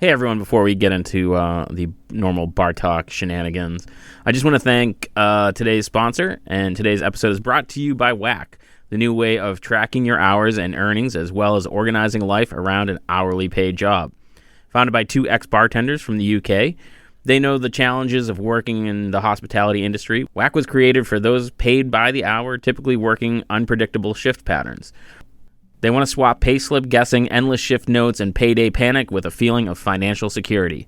Hey everyone, before we get into the normal bar talk shenanigans, I just want to thank today's sponsor, and today's episode is brought to you by Whack, the new way of tracking your hours and earnings as well as organizing life around an hourly paid job. Founded by two ex-bartenders from the UK, they know the challenges of working in the hospitality industry. Whack was created for those paid by the hour, typically working unpredictable shift patterns. They want to swap payslip guessing, endless shift notes, and payday panic with a feeling of financial security.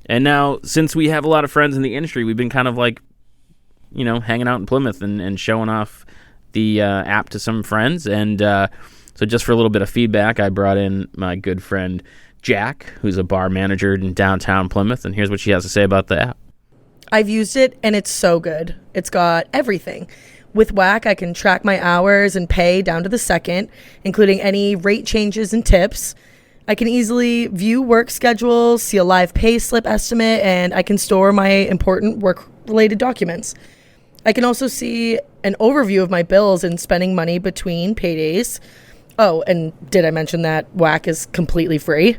And now, since we have a lot of friends in the industry, we've been kind of like, hanging out in Plymouth and showing off the app to some friends. And so just for a little bit of feedback, I brought in my good friend Jack, who's a bar manager in downtown Plymouth. And here's what she has to say about the app. I've used it, and it's so good. It's got everything. With Whack, I can track my hours and pay down to the second, including any rate changes and tips. I can easily view work schedules, see a live pay slip estimate, and I can store my important work-related documents. I can also see an overview of my bills and spending money between paydays. Oh, and did I mention that Whack is completely free?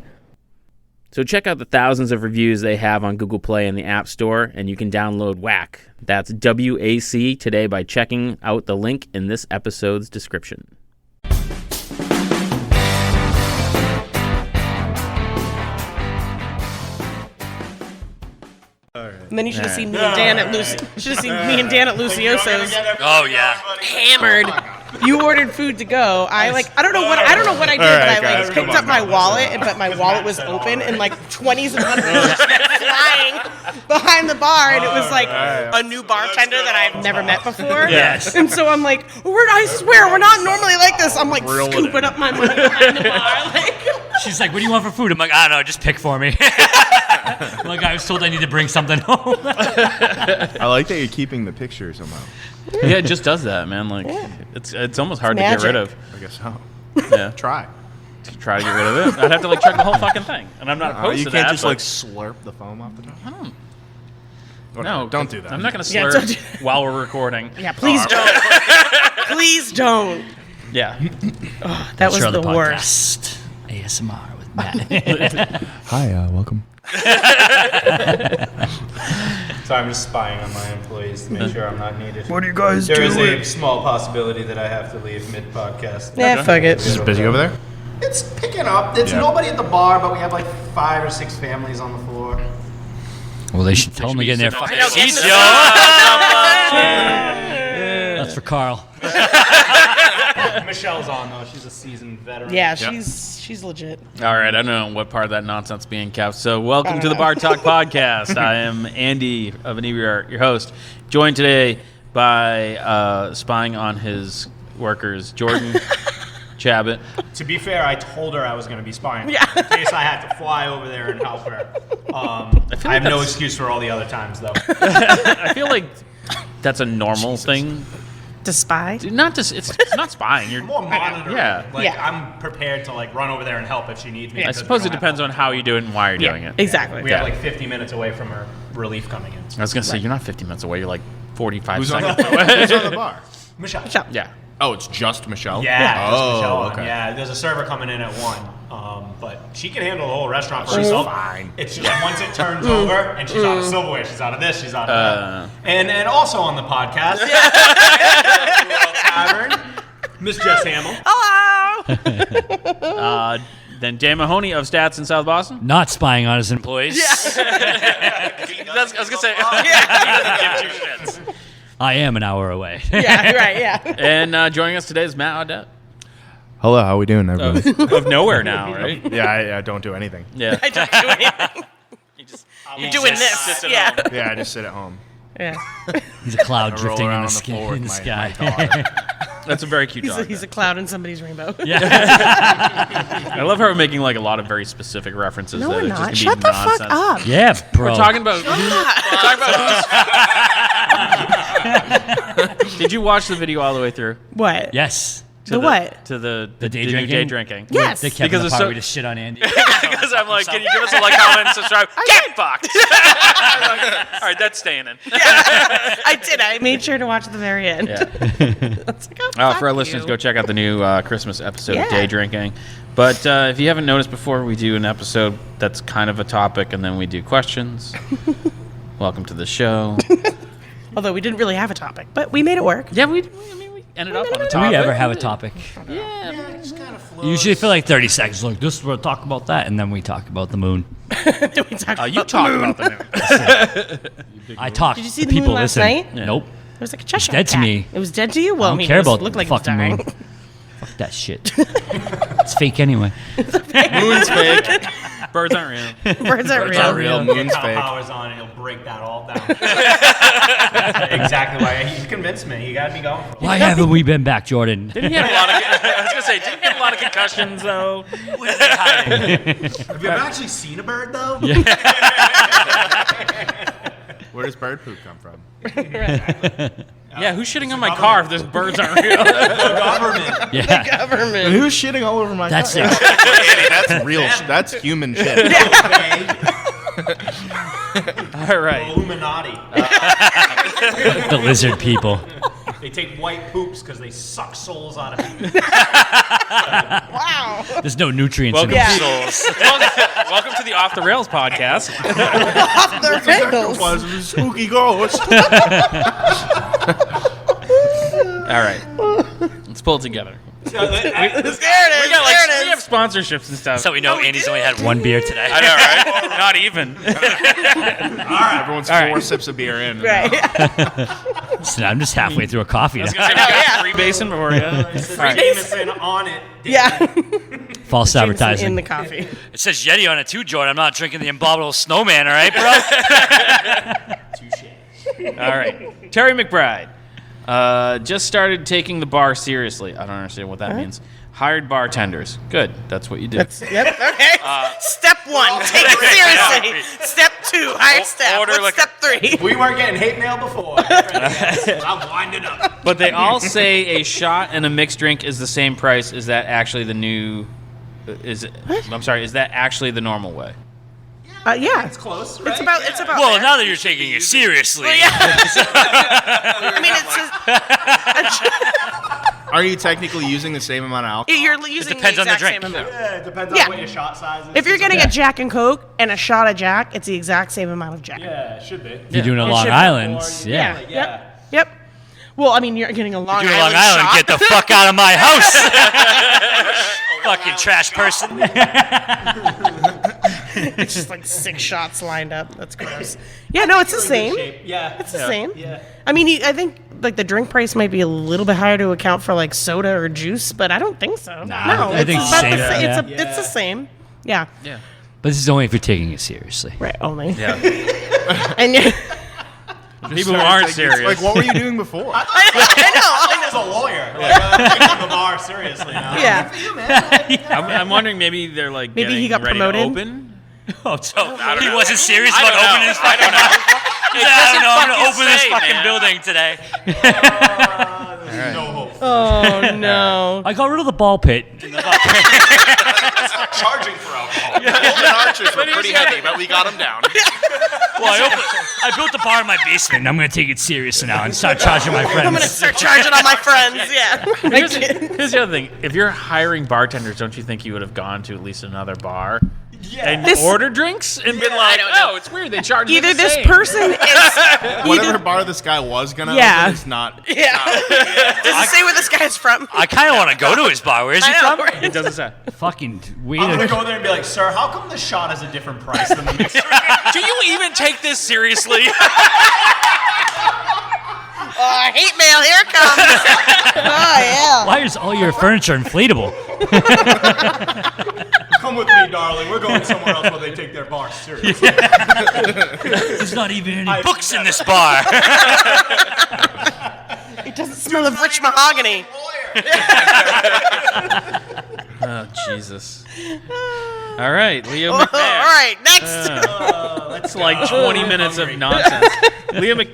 So check out the thousands of reviews they have on Google Play and the App Store, and you can download Whack. That's WAC today by checking out the link in this episode's description. And then you should have seen me and Dan at Lucioso's. Oh yeah, Hammered. You ordered food to go. I don't know what I did, but I picked up my wallet, but my wallet was open, and 20s and 100s flying behind the bar, and it was a new bartender that I've never met before. Yes. And so I'm like, I swear we're not normally like this. I'm scooping up my money behind the bar. She's like, "What do you want for food?" I'm like, "I don't know, just pick for me." I was told I need to bring something home. I like that you're keeping the picture somehow. Yeah, it just does that, man. It's almost hard to get rid of. I guess so. Yeah. Try To try to get rid of it. I'd have to check the whole fucking thing. And I'm not opposed you to can't that. just slurp the foam off the top. No, don't do that. I'm not going to Yeah, slurp while we're recording. Yeah, please don't. Please don't. Yeah. Oh, that was the worst. ASMR with Matt. Hi, welcome. So I'm just spying on my employees to make sure I'm not needed. What are you guys There doing? is a small possibility that I have to leave mid-podcast. Yeah, fuck it. Is it busy over there? It's picking up. There's nobody at the bar, but we have 5 or 6 families on the floor. Well, they should tell them to get in their fucking seats, yo. That's for Carl. Michelle's on, though. She's a seasoned veteran. Yeah, she's legit. All right, I don't know what part of that nonsense being kept. So welcome to the Bar Talk Podcast. I am Andy of Inebriar, your host, joined today by spying on his workers, Jordan Chabot. To be fair, I told her I was going to be spying in case I had to fly over there and help her. I have no excuse for all the other times, though. I feel like that's a normal thing. To spy? It's not spying. You're More monitoring. Yeah. I'm prepared to run over there and help if she needs me. I suppose it depends on how you do it and why you're doing it. Exactly. We have 50 minutes away from her relief coming in. I was going to say, you're not 50 minutes away. You're 45 Who's on seconds the, away. who's on the bar? Michelle. Yeah. Oh, it's just Michelle? Yeah. Oh, Michelle on. okay. Yeah, there's a server coming in at 1. But she can handle the whole restaurant for herself. Fine. It's just once it turns over and she's out of silverware, she's out of this, she's out of that. And also on the podcast, Tavern, Miss Jess Hamill. Hello! Then Dan Mahoney of Stats in South Boston. Not spying on his employees. I was going to say, he doesn't give 2 shits. I am an hour away. Yeah, right, yeah. And joining us today is Matt Audette. Hello, how we doing, everybody? Of nowhere now, right? Yeah, I don't do anything. Yeah. I don't do anything. You're doing this. Yeah. Yeah, I just sit at home. Yeah. He's a cloud I roll drifting in around the, on the floor with in the my sky. dog. That's a very cute dog. He's a cloud in somebody's rainbow. I love how we're making a lot of very specific references. No, that we're are just not. gonna Shut be the nonsense. fuck up. Yeah, bro. We're talking about who's. Did you watch the video all the way through? What? Yes. The what? To the day new drinking? day drinking. Yes. They kept Because the it's part so- we just shit on Andy. Because I'm like, can you give us a like, comment, and subscribe? Get fucked. I'm like, all right, that's staying in. I did. I made sure to watch the very end. Yeah. It's like, fuck For our you. listeners, go check out the new Christmas episode of Yeah. Day Drinking. But if you haven't noticed before, we do an episode that's kind of a topic, and then we do questions. Welcome to the show. Although we didn't really have a topic, but we made it work. Yeah, we ended up on a Do topic. we ever have a topic? Usually for like 30 seconds, like this, we'll talk about that, and then we talk about the moon. We talked You about talk the moon. about the moon. I talk. Did you see the people moon last listen. night? Nope. It was like a Cheshire dead to cat. me. It was dead to you? Well, I don't mean, care it about looked the like it was fucking dying. moon. Fuck that shit. It's fake anyway. Moon's fake. Birds aren't real. Birds aren't Birds aren't real. real. Moon's Moon's fake. fake. Powers on and he'll break that all down. Exactly why he convinced me. You got to be going for it. Why haven't we been back, Jordan? Didn't he have a lot of? I was gonna say, didn't he have a lot of concussions though? Have you ever actually seen a bird though? Where does bird poop come from? Yeah, who's shitting on my car if those birds aren't real? Government. Yeah. Government. Who's shitting all over my That's car? it. Andy, that's real. That's human shit. Okay. All right. Illuminati. The lizard people. They take white poops because they suck souls out of people. Wow. There's no nutrients in Welcome, them. welcome to the Off the Rails podcast. They're Bengals. Was a spooky ghost. All right, let's pull it together. There it is. We There it have is. sponsorships and stuff. So we know Andy's only had one beer today. I know, right? Not even. Everyone's All right. 4 sips of beer in. Right. So I'm just halfway through a coffee now. I got yeah. free basin before you. Jameson on it. Yeah. False Jameson advertising. in the coffee. It says Yeti on it too, Jordan. I'm not drinking the abominable snowman, all right, bro? Touche. All right, Terry McBride just started taking the bar seriously. I don't understand what that means. Hired bartenders. Good. That's what you do. Yep. Okay. Step 1, take it seriously. Step 2, higher step. order What's like step 3? We weren't getting hate mail before. I'll wind it up. But they all say a shot and a mixed drink is the same price. Is that actually the new? Is it? I'm sorry. Is that actually the normal way? Yeah. It's close, right? It's about Well, there. now that you're taking it seriously. I mean, it's Are you technically using the same amount of alcohol? you're using depends the on the exact drink. same amount. Yeah, it depends Yeah. on what your shot size is. If you're getting a Jack and Coke and a shot of Jack, it's the exact same amount of Jack. Yeah, it should be. If you're doing a It Long should be Island, more, yeah. Yeah. Yep. Well, I mean, you're getting a Long Doing a Island Long Island, shot. get the fuck out of my house. Fucking trash person. It's just like 6 shots lined up. That's gross. Yeah, no, it's the same. Yeah. It's the same. Yeah. I mean, I think like the drink price might be a little bit higher to account for like soda or juice, but I don't think so. Nah, no, I think it's it's about the the same, same. yeah. It's the same. Yeah. Yeah. But this is only if you're taking it seriously. Right. Only. Yeah. And you People who aren't Like, serious. Like, what were you doing before? I know. As a lawyer, like, taking the bar seriously now. Yeah. I'm wondering maybe they're like Maybe he getting got ready promoted? to open. Oh, so don't he know. wasn't serious I about don't know. opening his fucking mouth? I don't know. I'm going to open this fucking building today. No hope. Oh no. I got rid of the ball pit. Charging for alcohol. Golden Archers were pretty heavy, but we got them down. Well, I built the bar in my basement, and I'm going to take it seriously now and start charging my friends. I'm gonna start charging all my friends. Yeah. Here's the other thing. If you're hiring bartenders, don't you think you would have gone to at least another bar and This- ordered drinks and been like, don't know. oh, it's weird. They charge you Either the this same. person is Whatever bar this guy was gonna Yeah. open is not. Yeah. Does it say where this guy's from? I kind of want to go to his bar. Where is he I know, from? right? It doesn't say. Fucking I'm weird. gonna go there and be like, sir, how come the shot is a different price than the mixed drink? Do you even take this seriously? Oh, hate mail, here it comes. Oh yeah. Why is all your furniture inflatable? Come with me, darling. We're going somewhere else where they take their bar seriously. There's not even any books in this bar. It doesn't smell of rich mahogany. Oh, Jesus. All right, Leo All McMahon. right, next. That's like 20 minutes of nonsense. Leo oh,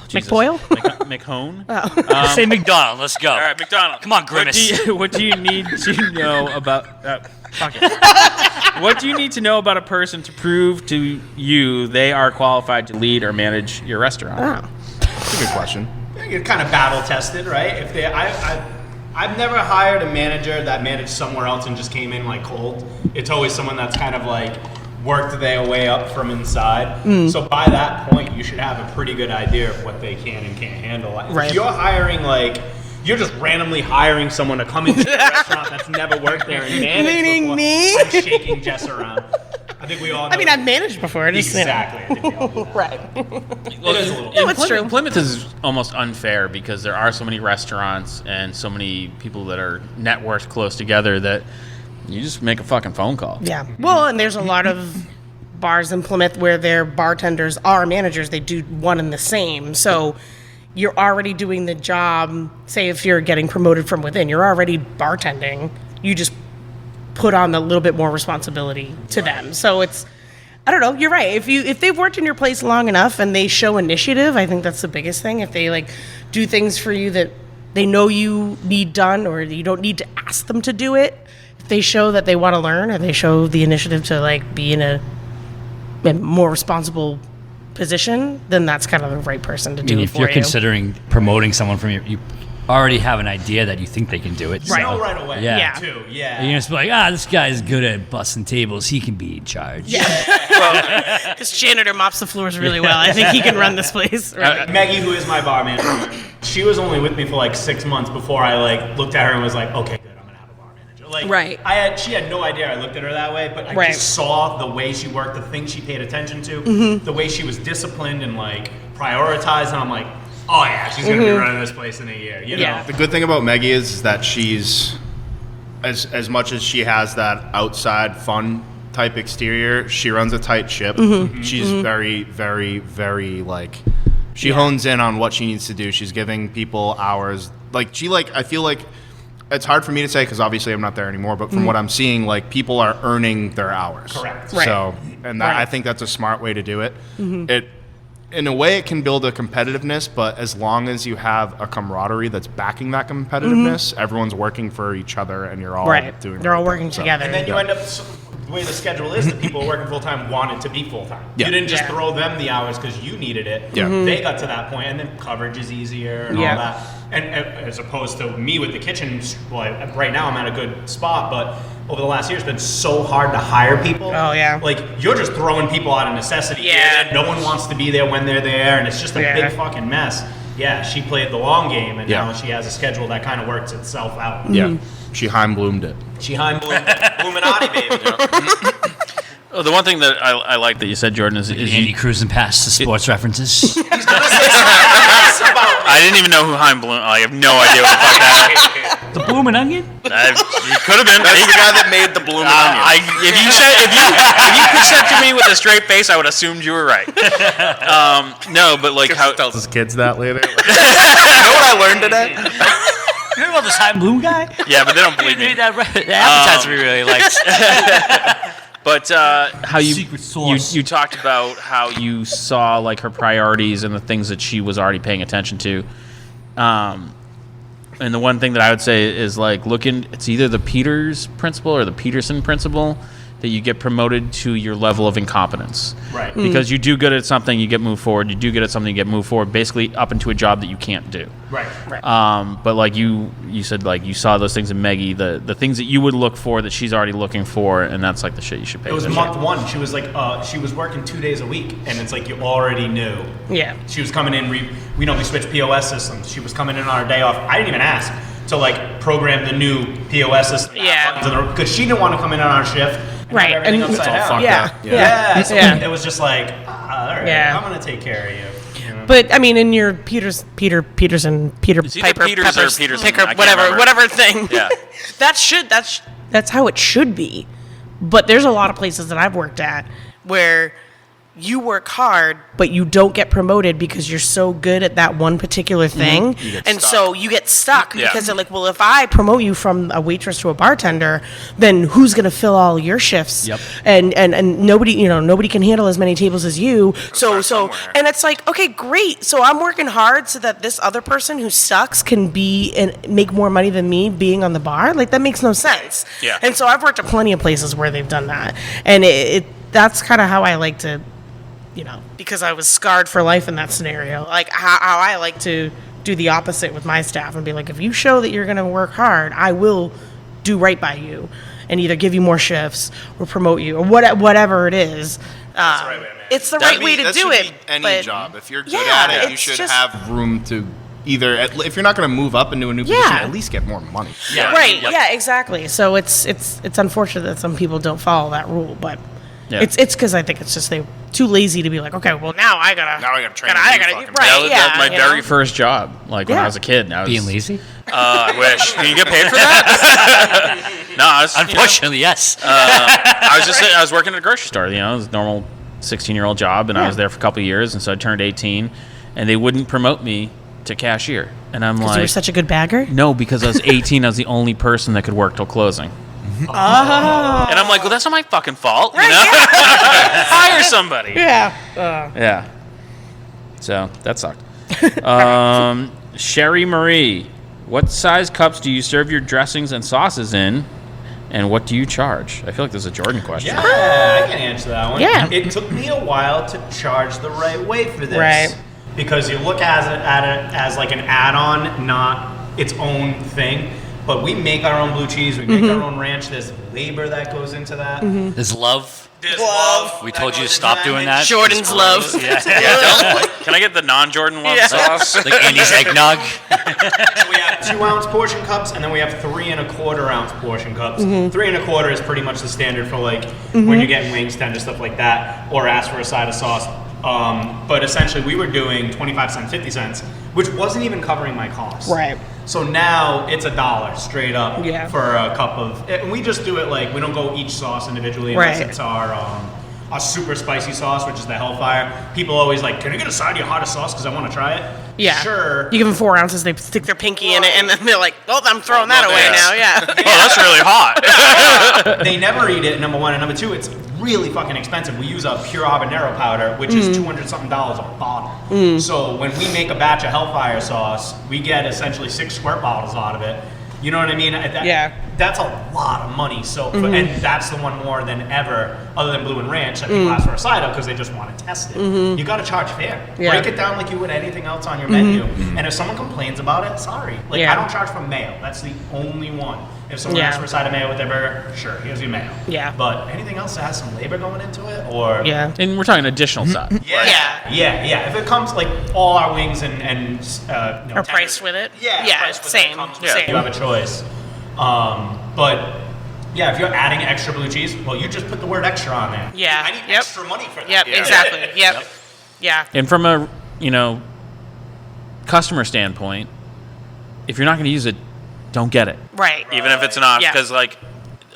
Jesus. McBoyle? McHone. Say McDonald. Let's go. All right, McDonald. Come on, Grimace. What do you need to know about? Fuck it. What do you need to know about a person to prove to you they are qualified to lead or manage your restaurant? That's a good question. You're kind of battle tested, right? If they, I've never hired a manager that managed somewhere else and just came in like cold. It's always someone that's kind of like worked their way up from inside. So by that point, you should have a pretty good idea of what they can and can't handle. Right. If you're hiring you're just randomly hiring someone to come into a restaurant that's never worked there and managed Meaning before. me? I'm shaking Jess around. I think we all know. I mean, I've managed before. Exactly. I think we all do that. Right. Well, It is a little- No, it's true. Plymouth is almost unfair because there are so many restaurants and so many people that are networked close together that you just make a fucking phone call. Yeah. Well, and there's a lot of bars in Plymouth where their bartenders are managers. They do one and the same. So you're already doing the job. Say if you're getting promoted from within, you're already bartending. You just put on a little bit more responsibility to them. So it's, I don't know, you're right. If they've worked in your place long enough and they show initiative, I think that's the biggest thing. If they like do things for you that they know you need done or you don't need to ask them to do it, if they show that they want to learn or they show the initiative to like be in a more responsible position, then that's kind of the right person to do it If for you're you. considering promoting someone from you already have an idea that you think they can do it. Right. so- Know right away. Yeah. Too. Yeah. You're just be like, this guy's good at busting tables. He can be in charge. This janitor mops the floors really well. I think he can run this place. Right. Maggie, who is my bar manager, she was only with me for like 6 months before I like looked at her and was like, okay, good, I'm gonna have a bar manager. Like, Right. She had no idea I looked at her that way, but I Right. just saw the way she worked, the things she paid attention to, the way she was disciplined and like prioritized, and I'm like, oh yeah, she's gonna be running this place in a year. You know? Yeah. The good thing about Maggie is that she's, as much as she has that outside fun type exterior, she runs a tight ship. She's very, very, very like, she hones in on what she needs to do. She's giving people hours. I feel like it's hard for me to say because obviously I'm not there anymore, but from what I'm seeing, like people are earning their hours. Correct. Right. So, and that, I think that's a smart way to do it. It, in a way, it can build a competitiveness, but as long as you have a camaraderie that's backing that competitiveness, everyone's working for each other, and you're all doing. They're all the right working thing. So- together. And then you end up, the way the schedule is, the people who are working full time want it to be full time. Yeah. You didn't just Yeah. throw them the hours because you needed it. Yeah. They got to that point, and then coverage is easier and Yeah. all that. And as opposed to me with the kitchen, right now I'm at a good spot, but over the last year it's been so hard to hire people. Oh, yeah. Like you're just throwing people out of necessity. Yeah. And no one wants to be there when they're there, and it's just a Yeah. big fucking mess. Yeah, she played the long game, and Yeah. now she has a schedule that kind of works itself out. Yeah, she Heim bloomed it. She Illuminati, baby. Oh, the one thing that I like that you said, Jordan, is Andy you, cruising past the sports references. I didn't even know who Heim Bloom. I have no idea what the fuck that. The bloomin' onion? He could have been. That's the guy that made the blooming onion. If you presented me with a straight face, I would assumed you were right. No, but like how tells his kids that later. You know what I learned today? You heard about this high bloom guy? Yeah, but they don't believe me. Read that the advertiser we really liked. But how Secret sauce. you talked about how you saw like her priorities and the things that she was already paying attention to. And the one thing that I would say is like it's either the Peters principle or the Peterson principle that you get promoted to your level of incompetence. Right. Because you do good at something, you get moved forward. You do good at something, you get moved forward. Basically, up into a job that you can't do. Right. But like you said, like you saw those things in Maggie, the things that you would look for that she's already looking for, and that's like the shit you should pay It was attention month one. She was like, she was working 2 days a week, and it's like you already knew. Yeah. She was coming in. We know we switched POS systems. She was coming in on her day off. I didn't even ask to like program the new POS system. Yeah. Because she didn't want to come in on our shift. And Right, have everything and- upside It's all down. fucked Yeah. up. Yeah. So Yeah. it was just like, all right, Yeah. I'm gonna take care of you. You know? But I mean, in your Peterson, Piper, It's either Piper, Peters or Peppers, Peterson. Picker, I can't whatever, remember. whatever thing. Yeah. that's how it should be. But there's a lot of places that I've worked at where you work hard, but you don't get promoted because you're so good at that one particular thing. And so you get stuck because they're like, well, if I promote you from a waitress to a bartender, then who's going to fill all your shifts? And nobody can handle as many tables as you. So and it's like, okay, great. So I'm working hard so that this other person who sucks can be and make more money than me being on the bar. Like, that makes no sense. And so I've worked at plenty of places where they've done that. And that's kind of how I like to, because I was scarred for life in that scenario. Like, how I like to do the opposite with my staff and be like, if you show that you're going to work hard, I will do right by you and either give you more shifts or promote you or whatever it is. That's the right way to manage. It's the right way to do it. Any job. If you're good at it, you should have room to either, if you're not going to move up into a new position, at least get more money. Yeah, exactly. So it's unfortunate that some people don't follow that rule, but it's because I think it's just they're too lazy to be like, okay, well now I gotta train. Right? That was my very first job. Like when I was a kid, I was Being lazy? I wish. Can you get paid for that? No, I was, Unfortunately, yes. I was working at a grocery store. It was a normal 16-year-old job, and I was there for a couple of years, and so I turned 18, and they wouldn't promote me to cashier, and I'm like, you were such a good bagger? No, because I was 18. I was the only person that could work till closing. And I'm like, well, that's not my fucking fault, Hire somebody. Yeah. So that sucked. Sherry Marie, what size cups do you serve your dressings and sauces in, and what do you charge? I feel like this is a Jordan question. Yeah, I can answer that one. Yeah. It took me a while to charge the right way for this. Right. Because you look at it as like an add-on, not its own thing. But we make our own blue cheese. We make our own ranch. There's labor that goes into that. There's love. There's love. We told you to stop doing that. Jordan's love. Can I get the non-Jordan love sauce? Like Andy's eggnog. We have 2-ounce portion cups, and then we have 3 1/4-ounce portion cups. 3 1/4 is pretty much the standard for like when you're getting wings, tender, stuff like that, or ask for a side of sauce. But essentially, we were doing 25 cents, 50 cents, which wasn't even covering my costs. Right. So now it's $1 straight up for a cup of. And we just do it like we don't go each sauce individually unless it's our super spicy sauce, which is the Hellfire. People always like, can I get a side of your hottest sauce because I want to try it? Yeah. Sure. You give them 4 ounces, they stick their pinky in it, and then they're like, oh, I'm throwing that away now. Yeah. Oh, that's really hot. They never eat it, number one. And number two, it's really fucking expensive. We use a pure habanero powder, which is $200-something a bottle. So when we make a batch of Hellfire sauce, we get essentially 6 squirt bottles out of it. You know what I mean? That's a lot of money. So, and that's the one more than ever, other than Blue and Ranch, that people ask for a side of because they just want to test it. You got to charge fair. Break it down like you would anything else on your menu. And if someone complains about it, sorry. Like I don't charge for mayo. That's the only one. If someone asks for a side of mayo with their burger, sure, here's your mayo. Yeah. But anything else that has some labor going into it, or And we're talking additional side. Yeah. If it comes like all our wings and Or priced with it. same. You have a choice. But if you're adding extra blue cheese, well, you just put the word extra on there. Yeah. I need extra money for that. Yep. Exactly. Yep. Yeah. And from a customer standpoint, if you're not going to use it, don't get it. Right. Even if it's not, because like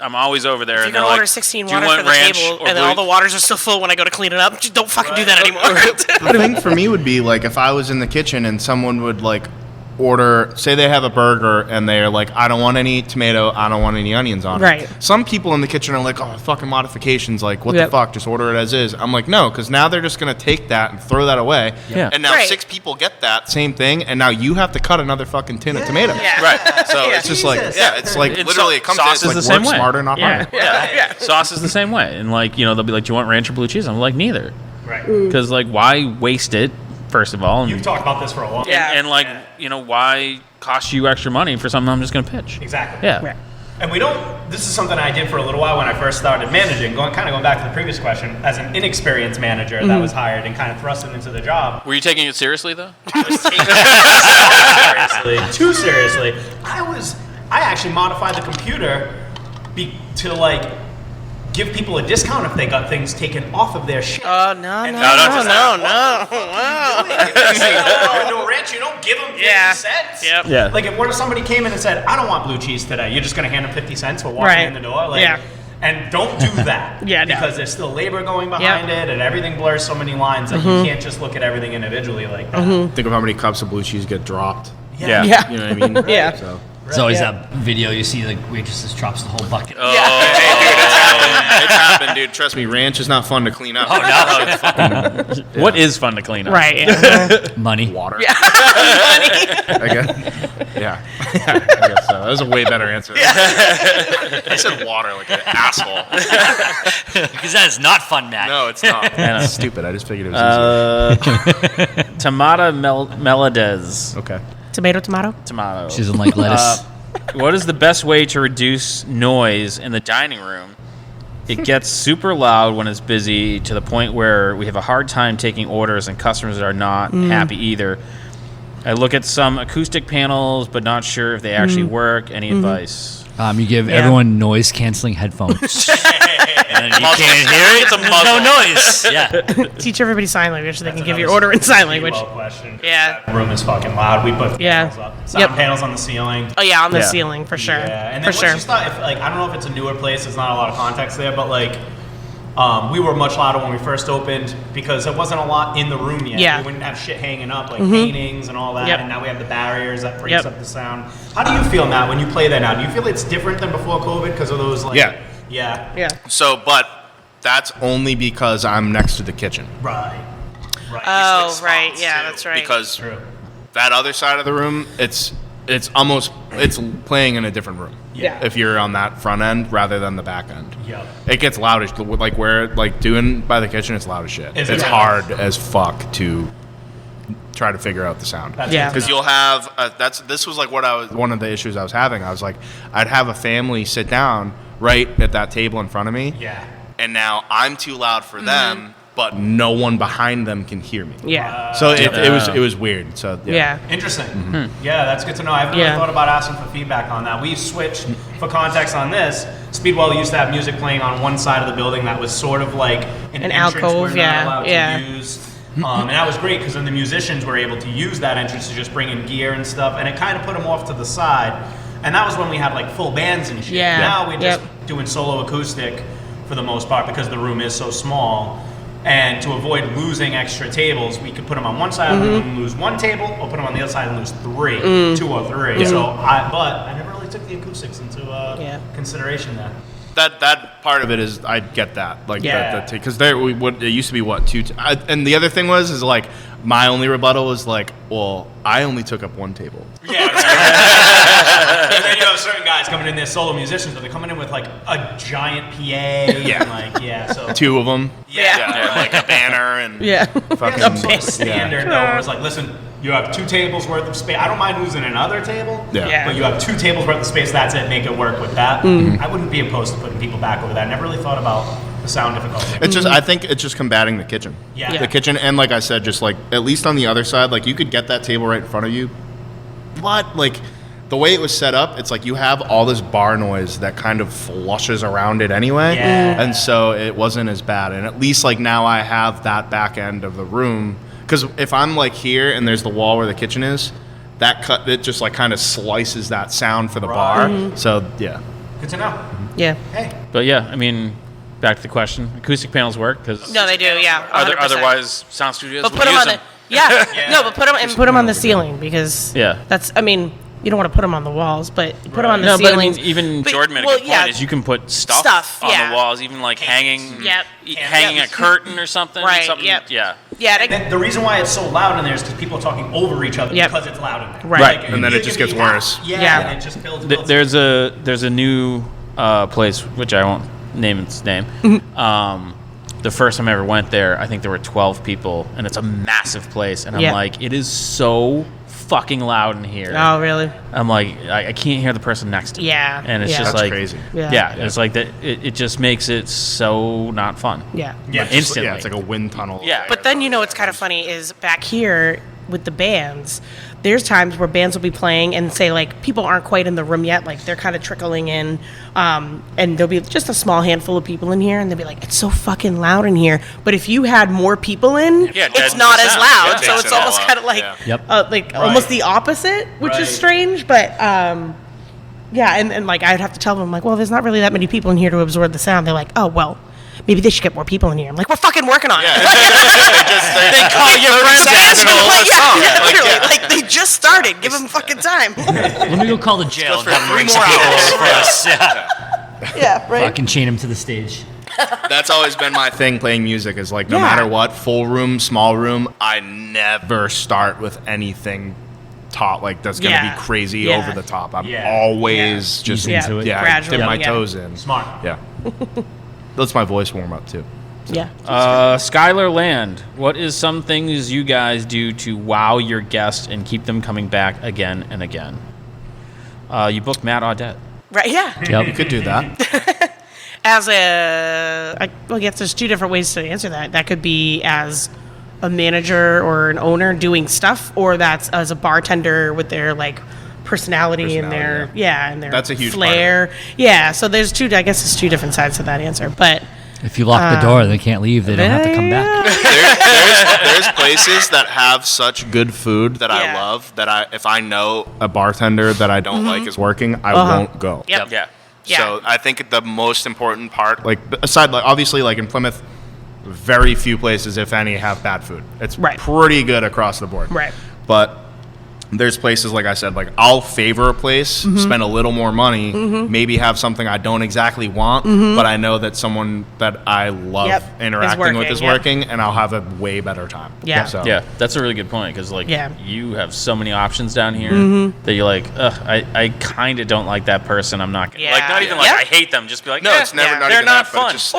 I'm always over there, if and you're they're gonna like, order 16 "Do you water want for the ranch table, or and then all the waters are still full when I go to clean it up, just don't fucking do that anymore. The thing for me would be like if I was in the kitchen and someone would like order, say they have a burger and they're like, I don't want any tomato, I don't want any onions on it. Right. Some people in the kitchen are like, oh, fucking modifications, like what the fuck, just order it as is. I'm like, no, because now they're just going to take that and throw that away. Yeah. And now 6 people get that same thing, and now you have to cut another fucking tin of tomatoes. Yeah. Right. So it's just like, it's like literally it comes sauce to is like the same work way. smarter, not harder. Sauce is the same way, and like they'll be like, "Do you want ranch or blue cheese?" I'm like, neither, Right. because like why waste it? First of all, and, You've talked about this for a long time. and like why cost you extra money for something I'm just gonna pitch? Exactly. Yeah. Right. And we don't. This is something I did for a little while when I first started managing. Going back to the previous question, as an inexperienced manager that was hired and kind of thrusted into the job. Were you taking it seriously though? I was taking it too seriously. I actually modified the computer to like give people a discount if they got things taken off of their shift. No. Into a ranch, you don't give them 50 cents. Yep. Yeah. Like if somebody came in and said, I don't want blue cheese today, you're just going to hand them 50 cents for walking in the door? Like, And don't do that. Yeah, no. Because there's still labor going behind it, and everything blurs so many lines that you can't just look at everything individually like that. Think of how many cups of blue cheese get dropped. Yeah. Yeah. You know what I mean? Yeah. So. There's always that video you see like waitresses drops the whole bucket. Oh, It's happened, dude. Trust me, ranch is not fun to clean up. Oh, no, it's fucking What is fun to clean up? Right. Yeah. money. Water. I guess. Yeah. I guess so. That was a way better answer. I said water like an asshole. Because that is not fun, Matt. No, it's not. It's stupid. I just figured it was Tamara Melades. easy. Okay. Tomato. Tomato. She doesn't like lettuce. What is the best way to reduce noise in the dining room? It gets super loud when it's busy to the point where we have a hard time taking orders and customers are not happy either. I look at some acoustic panels, but not sure if they actually work. Any advice? You give everyone noise canceling headphones. And you Muzzle. can't hear it. It's a There's muzzle. no noise. Yeah. Teach everybody sign language so they can give your another order in sign language. Question. Yeah. That room is fucking loud. We put Yeah. panels up. Sound panels on the ceiling. Oh yeah, on the Yeah. ceiling for sure. Yeah, and for then sure. once you start, if, like, I don't know if it's a newer place, there's not a lot of context there, but like, we were much louder when we first opened because there wasn't a lot in the room yet. Yeah. We wouldn't have shit hanging up, like paintings and all that, Yep. and now we have the barriers that breaks Yep. up the sound. How do you feel, Matt, when you play there now? Do you feel it's different than before COVID because of those, like... Yeah. Yeah. Yeah. So, but that's only because I'm next to the kitchen. Right. Right. Oh, You switch right. spots, Yeah, too. that's right. Because True. that other side of the room, it's playing in a different room. Yeah. If you're on that front end rather than the back end. Yep. It gets loud as like where like doing by the kitchen, it's loud as shit. Is it It's really? hard as fuck to try to figure out the sound. That's Yeah. good to Because know. you'll have this was like one of the issues I was having. I was like, I'd have a family sit down right at that table in front of me, Yeah. and now I'm too loud for them, but no one behind them can hear me. Yeah. So it was weird. So Yeah. Interesting. Yeah, that's good to know. I haven't Yeah. really thought about asking for feedback on that. We've switched, for context on this, Speedwell used to have music playing on one side of the building that was sort of like an entrance alcove, we're yeah, not allowed yeah. to use. And that was great because then the musicians were able to use that entrance to just bring in gear and stuff, and it kind of put them off to the side. And that was when we had like full bands and shit. Yeah. Now we're just Yep. doing solo acoustic for the most part because the room is so small. And to avoid losing extra tables, we could put them on one side of the room and lose one table, or put them on the other side and lose three, 2 or 3. So I never really took the acoustics into consideration there. That part of it is I get that like Yeah. because it used to be what and the other thing is like my only rebuttal was like, well, I only took up one table. Yeah. And then you have certain guys coming in there, solo musicians, but they're coming in with like a giant PA. Yeah. And like, so. 2 of them. Yeah. Like a banner and Yeah. fucking Some sort of standard though. It was like, listen, you have 2 tables worth of space. I don't mind losing another table. Yeah. Yeah. But you have 2 tables worth of space. That's it. Make it work with that. I wouldn't be opposed to putting people back over that. I never really thought about the sound difficulty. It's just I think it's just combating the kitchen. Yeah. Yeah. The kitchen, and like I said, just like at least on the other side, like you could get that table right in front of you, but like the way it was set up, it's like you have all this bar noise that kind of flushes around it anyway, Yeah. and so it wasn't as bad. And at least like now I have that back end of the room, because if I'm like here and there's the wall where the kitchen is, it just like kind of slices that sound for the bar. So yeah. Good to know. Yeah. Hey. But yeah, I mean, back to the question: acoustic panels work because No, they do. Yeah. 100%. otherwise sound studios But would put them use on the. them. Yeah. Yeah. No, but put them on the ceiling because. Yeah. That's. I mean, you don't want to put them on the walls, but put them on the No, but I ceilings. mean, even But- Jordan made a well, good point. yeah. Is you can put stuff on yeah. the walls, even like hanging, Yep. hanging Yep. a curtain or something. Right, Something, yep. Yeah. Yeah. And the reason why it's so loud in there is because people are talking over each other Yep. because it's loud in there. Right. Right. And then it just gets worse. Yeah. Yeah. And it just builds. There's a new place which I won't name its name. The first time I ever went there, I think there were 12 people, and it's a massive place. And I'm Yeah. like, it is so fucking loud in here. Oh, really? I'm like, I can't hear the person next to me. Yeah. And it's Yeah. just That's like, crazy. Yeah. it's like that. It just makes it so not fun. Yeah. Yeah. Just- Instantly. Yeah, it's like a wind tunnel. Yeah. But then you know what's kind of funny is back here with the bands, there's times where bands will be playing and say like people aren't quite in the room yet, like they're kind of trickling in, and there'll be just a small handful of people in here, and they'll be like, it's so fucking loud in here. But if you had more people in, Yeah, it's deadens not the as sound. loud. Yeah, So takes it's it all almost out. kind of like, Yeah. Yep. like almost the opposite, which Right. is strange. But Yeah, and like I'd have to tell them, like, well, there's not really that many people in here to absorb the sound. They're like, oh, well, maybe they should get more people in here. I'm like, we're fucking working on it. They call your friends assholes. Like, yeah, literally. Like, they just started. Give them fucking time. Let me go call the jail and for have them 3 bring more some people hours. over for us. Yeah. Yeah, right. Fucking chain him to the stage. That's always been my thing playing music is like no Yeah. matter what, full room, small room, I never start with anything top like that's gonna Yeah. be crazy Yeah. over the top. I'm Yeah. always just Ease into it. yeah, Gradually, dip my yeah. toes in. Smart. Yeah. Lets my voice warm up too. Yeah. Skylar Land, what is some things you guys do to wow your guests and keep them coming back again and again? You booked Matt Audette. Right, yeah. You could do that. Well, I guess there's 2 different ways to answer that. That could be as a manager or an owner doing stuff, or that's as a bartender with their like personality and their and their That's a huge part of flair. Yeah, so there's 2. I guess there's 2 different sides to that answer, but If you lock the door, they can't leave. They don't have to come back. There's places that have such good food that I Yeah. love that if I know a bartender that I don't like is working, I won't go. Yep. Yeah. Yeah. So I think the most important part, like aside, like obviously, like in Plymouth, very few places, if any, have bad food. It's Right. pretty good across the board. Right. But there's places, like I said, like I'll favor a place, spend a little more money, maybe have something I don't exactly want, but I know that someone that I love Yep. interacting with is Yep. working, and I'll have a way better time. Yeah. So, Yeah, that's a really good point because like Yeah. you have so many options down here that you're like, ugh, I kind of don't like that person. I'm not gonna Yeah. like not even Yeah. like I hate them. Just be like, No, eh, it's never Yeah. not they're even not that, but fun. it just,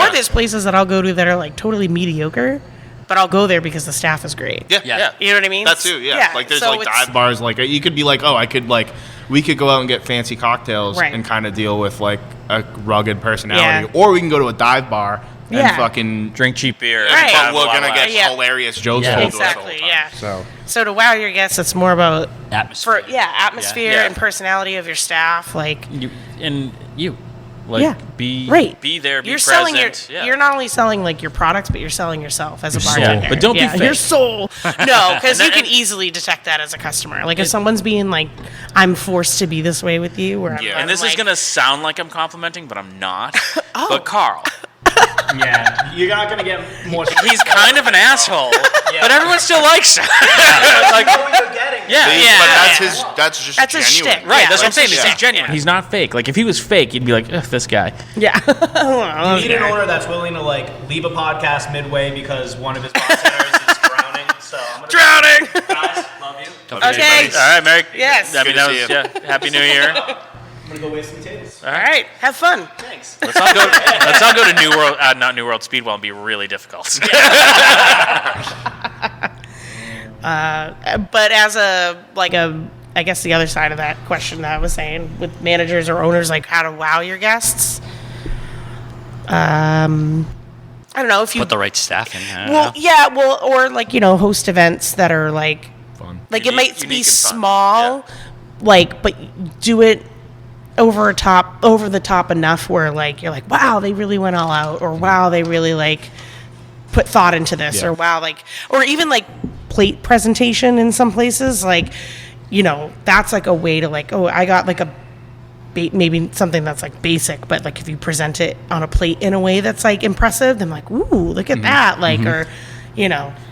Or there's places that I'll go to that are like totally mediocre, but I'll go there because the staff is great. yeah. You know what I mean? That too, yeah. Like there's so like it's- dive bars. Like you could be like, oh, I could like, we could go out and get fancy cocktails Right. and kind of deal with like a rugged personality, Yeah. or we can go to a dive bar and Yeah. fucking Drink cheap beer. Right. But Have we're blah, gonna blah, get blah. Yeah. hilarious jokes Yeah. told to us all Exactly, the time. yeah. So So to wow your guests, it's more about Atmosphere. atmosphere Yeah. and personality of your staff. Like you like Yeah. be Right. be there, be you're present. selling your, yeah. you're not only selling like your products, but you're selling yourself as a soul. bartender. But don't be fake. Your soul. No, because you And- can easily detect that as a customer. Like if someone's being like, "I'm forced to be this way with you," or Yeah. And this is like, gonna sound like I'm complimenting, but I'm not. But Carl, Yeah, you're not gonna get more. he's kind of an asshole, but everyone still likes him. Like, know what you're getting. yeah, Yeah. but that's his. That's just That's his genuine. shtick. Right, Yeah, that's what I'm saying. that's He's his genuine. shtick. He's not fake. Like if he was fake, you'd be like, ugh, this guy. Yeah. You need an owner that's willing to like leave a podcast midway because one of his bartenders is drowning. So I'm gonna Drowning. guys, love you. Okay. All right, Merry. Yes. I mean, Good that to was, see you. yeah. Happy New Year. I'm gonna go waste some tables. All right. Have fun. Thanks. Let's all go. Let's all go to New World, not New World Speedwell, and be really difficult. But as I guess the other side of that question that I was saying with managers or owners, like how to wow your guests. I don't know if you Put the right staff in. or like host events that are like Fun. like Unique- it might unique be and fun. small, like but do it over the top enough where like you're like, wow, they really went all out, or wow, they really like put thought into this, Yeah. or wow, like, or even like plate presentation in some places, like that's like a way to like, oh, I got like a maybe something that's like basic, but like if you present it on a plate in a way that's like impressive, then like, ooh, look at that, like, or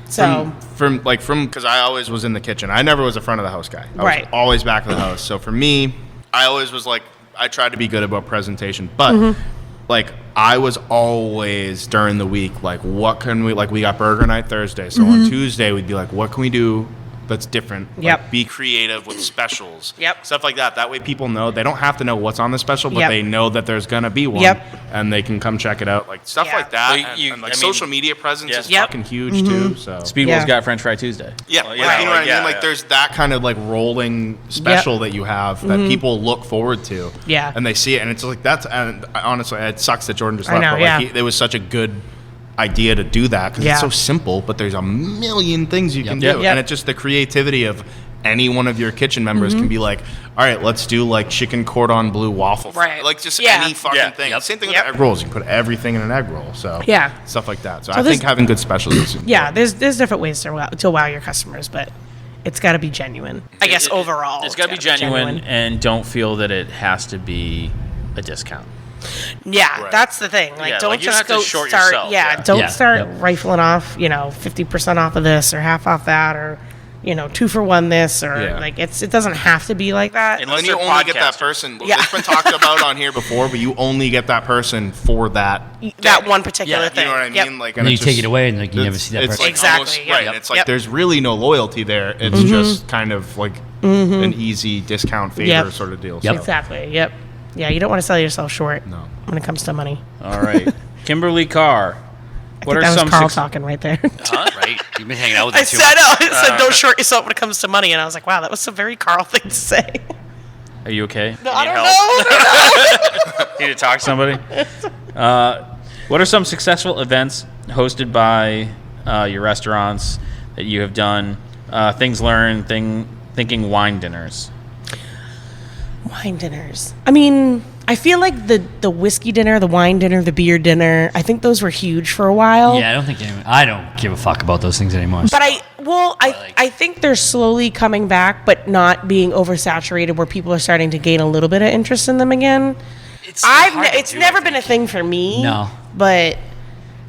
so from because I always was in the kitchen. I never was a front of the house guy. I Right. was always back of the house. So for me, I always was like, I tried to be good about presentation, but Mm-hmm. like I was always during the week like, what can we we got burger night Thursday, so Mm-hmm. on Tuesday we'd be like, what can we do that's different? Like, Yep. be creative with specials. Yep. Stuff like that. That way people know they don't have to know what's on the special, but Yep. they know that there's gonna be one, Yep. and they can come check it out. Like stuff Yeah. like that. Well, and, you- and, like I mean- social media presence Yeah. is Yep. fucking huge too. So Speedwell's Yeah. got French Fry Tuesday. yeah, Well, you know what I mean? yeah, Like yeah. there's that kind of like rolling special that you have that people look forward to. Yeah. And they see it, and it's like that's. And honestly, it sucks that Jordan just I left. know, but yeah. it was such a good idea to do that because Yeah. it's so simple, but there's a million things you can do, Yep. Yep. and it's just the creativity of any one of your kitchen members can be like, all right, let's do like chicken cordon bleu waffle fry. Right. Like just Yeah. any fucking Yeah. thing. Yep. Same thing Yep. with egg rolls. You can put everything in an egg roll. So Yeah. stuff like that. So, So I there's- think having good specials is yeah, there's different ways to wow your customers, but it's got to be genuine. I guess overall, it's got to be genuine, and don't feel that it has to be a discount. Yeah, that's the thing. Like, Yeah, don't like, you don't just have to go short start. yourself, Yeah, yeah. don't Yeah, start yep. rifling off. 50% off of this or half off that, or 2 for 1 this, or Yeah. like it doesn't have to be like that. Unless And you they're only get that podcasters. person. Yeah. It's been talked about on here before, but you only get that person for that. That one particular Yeah, thing. You know what I mean? Yep. Like, And then you it's take just- it away, and like you never see that it's person. like Exactly, almost, yep. right. Yep. It's like Yep. there's really no loyalty there. It's just kind of like an easy discount favor Yep. sort of deal. Yep. So, Exactly. Yep. Yeah, you don't want to sell yourself short. No. When it comes to money. All right, Kimberly Carr. What That are was some Carl suc- talking right there. Right? You've been hanging out with I him too said, much. I said, don't short yourself when it comes to money, and I was like, wow, that was a very Carl thing to say. Are you okay? No, I Need don't help? Need to talk to somebody? What are some successful events hosted by your restaurants that you have done? Things learned, thinking wine dinners. Wine dinners. I mean, I feel like the whiskey dinner, the wine dinner, the beer dinner, I think those were huge for a while. Yeah, I don't give a fuck about those things anymore. But I think they're slowly coming back, but not being oversaturated where people are starting to gain a little bit of interest in them again. It's never been a thing for me. No. But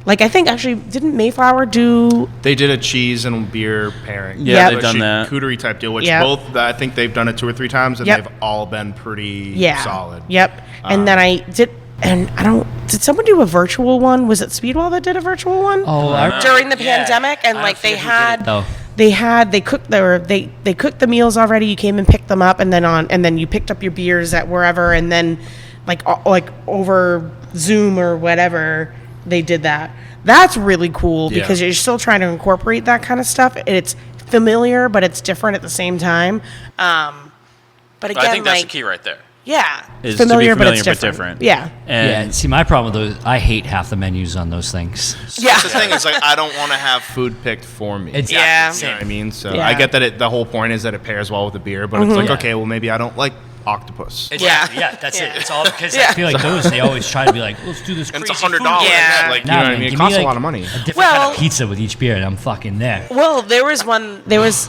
like, I think actually, didn't Mayflower do? they did a cheese and beer pairing. Yeah, Yep. they've done that. Charcuterie type deal, which Yep. both I think they've done it 2 or 3 times, and Yep. they've all been pretty Yeah. solid. Yep. And then I did, and I don't. Did someone do a virtual one? Was it Speedwall that did a virtual one? Oh, during the yeah. pandemic, and I like they forget who did it, though. they cooked they cooked the meals already. You came and picked them up, and then you picked up your beers at wherever, and then like over Zoom or whatever, they did that. That's really cool Yeah. because you're still trying to incorporate that kind of stuff. It's familiar, but it's different at the same time. But again, I think that's like, the key right there. yeah, Is to be familiar, but it's familiar, but different. different. Yeah. And Yeah, see, my problem with those, I hate half the menus on those things. Yeah. That's the thing is like I don't want to have food picked for me. Exactly. Yeah. You know what I mean? So Yeah. I get that the whole point is that it pairs well with the beer, but it's like, okay, well, maybe I don't like octopus. Exactly. Yeah. Yeah, that's Yeah. it. It's all because Yeah. I feel like those, they always try to be like, let's do this And crazy it's $100. food. Yeah. Like, you Nah, know what I man, mean? It give costs me, a like, lot of money. A different Well- kind of pizza with each beer, and I'm fucking there. Well, there was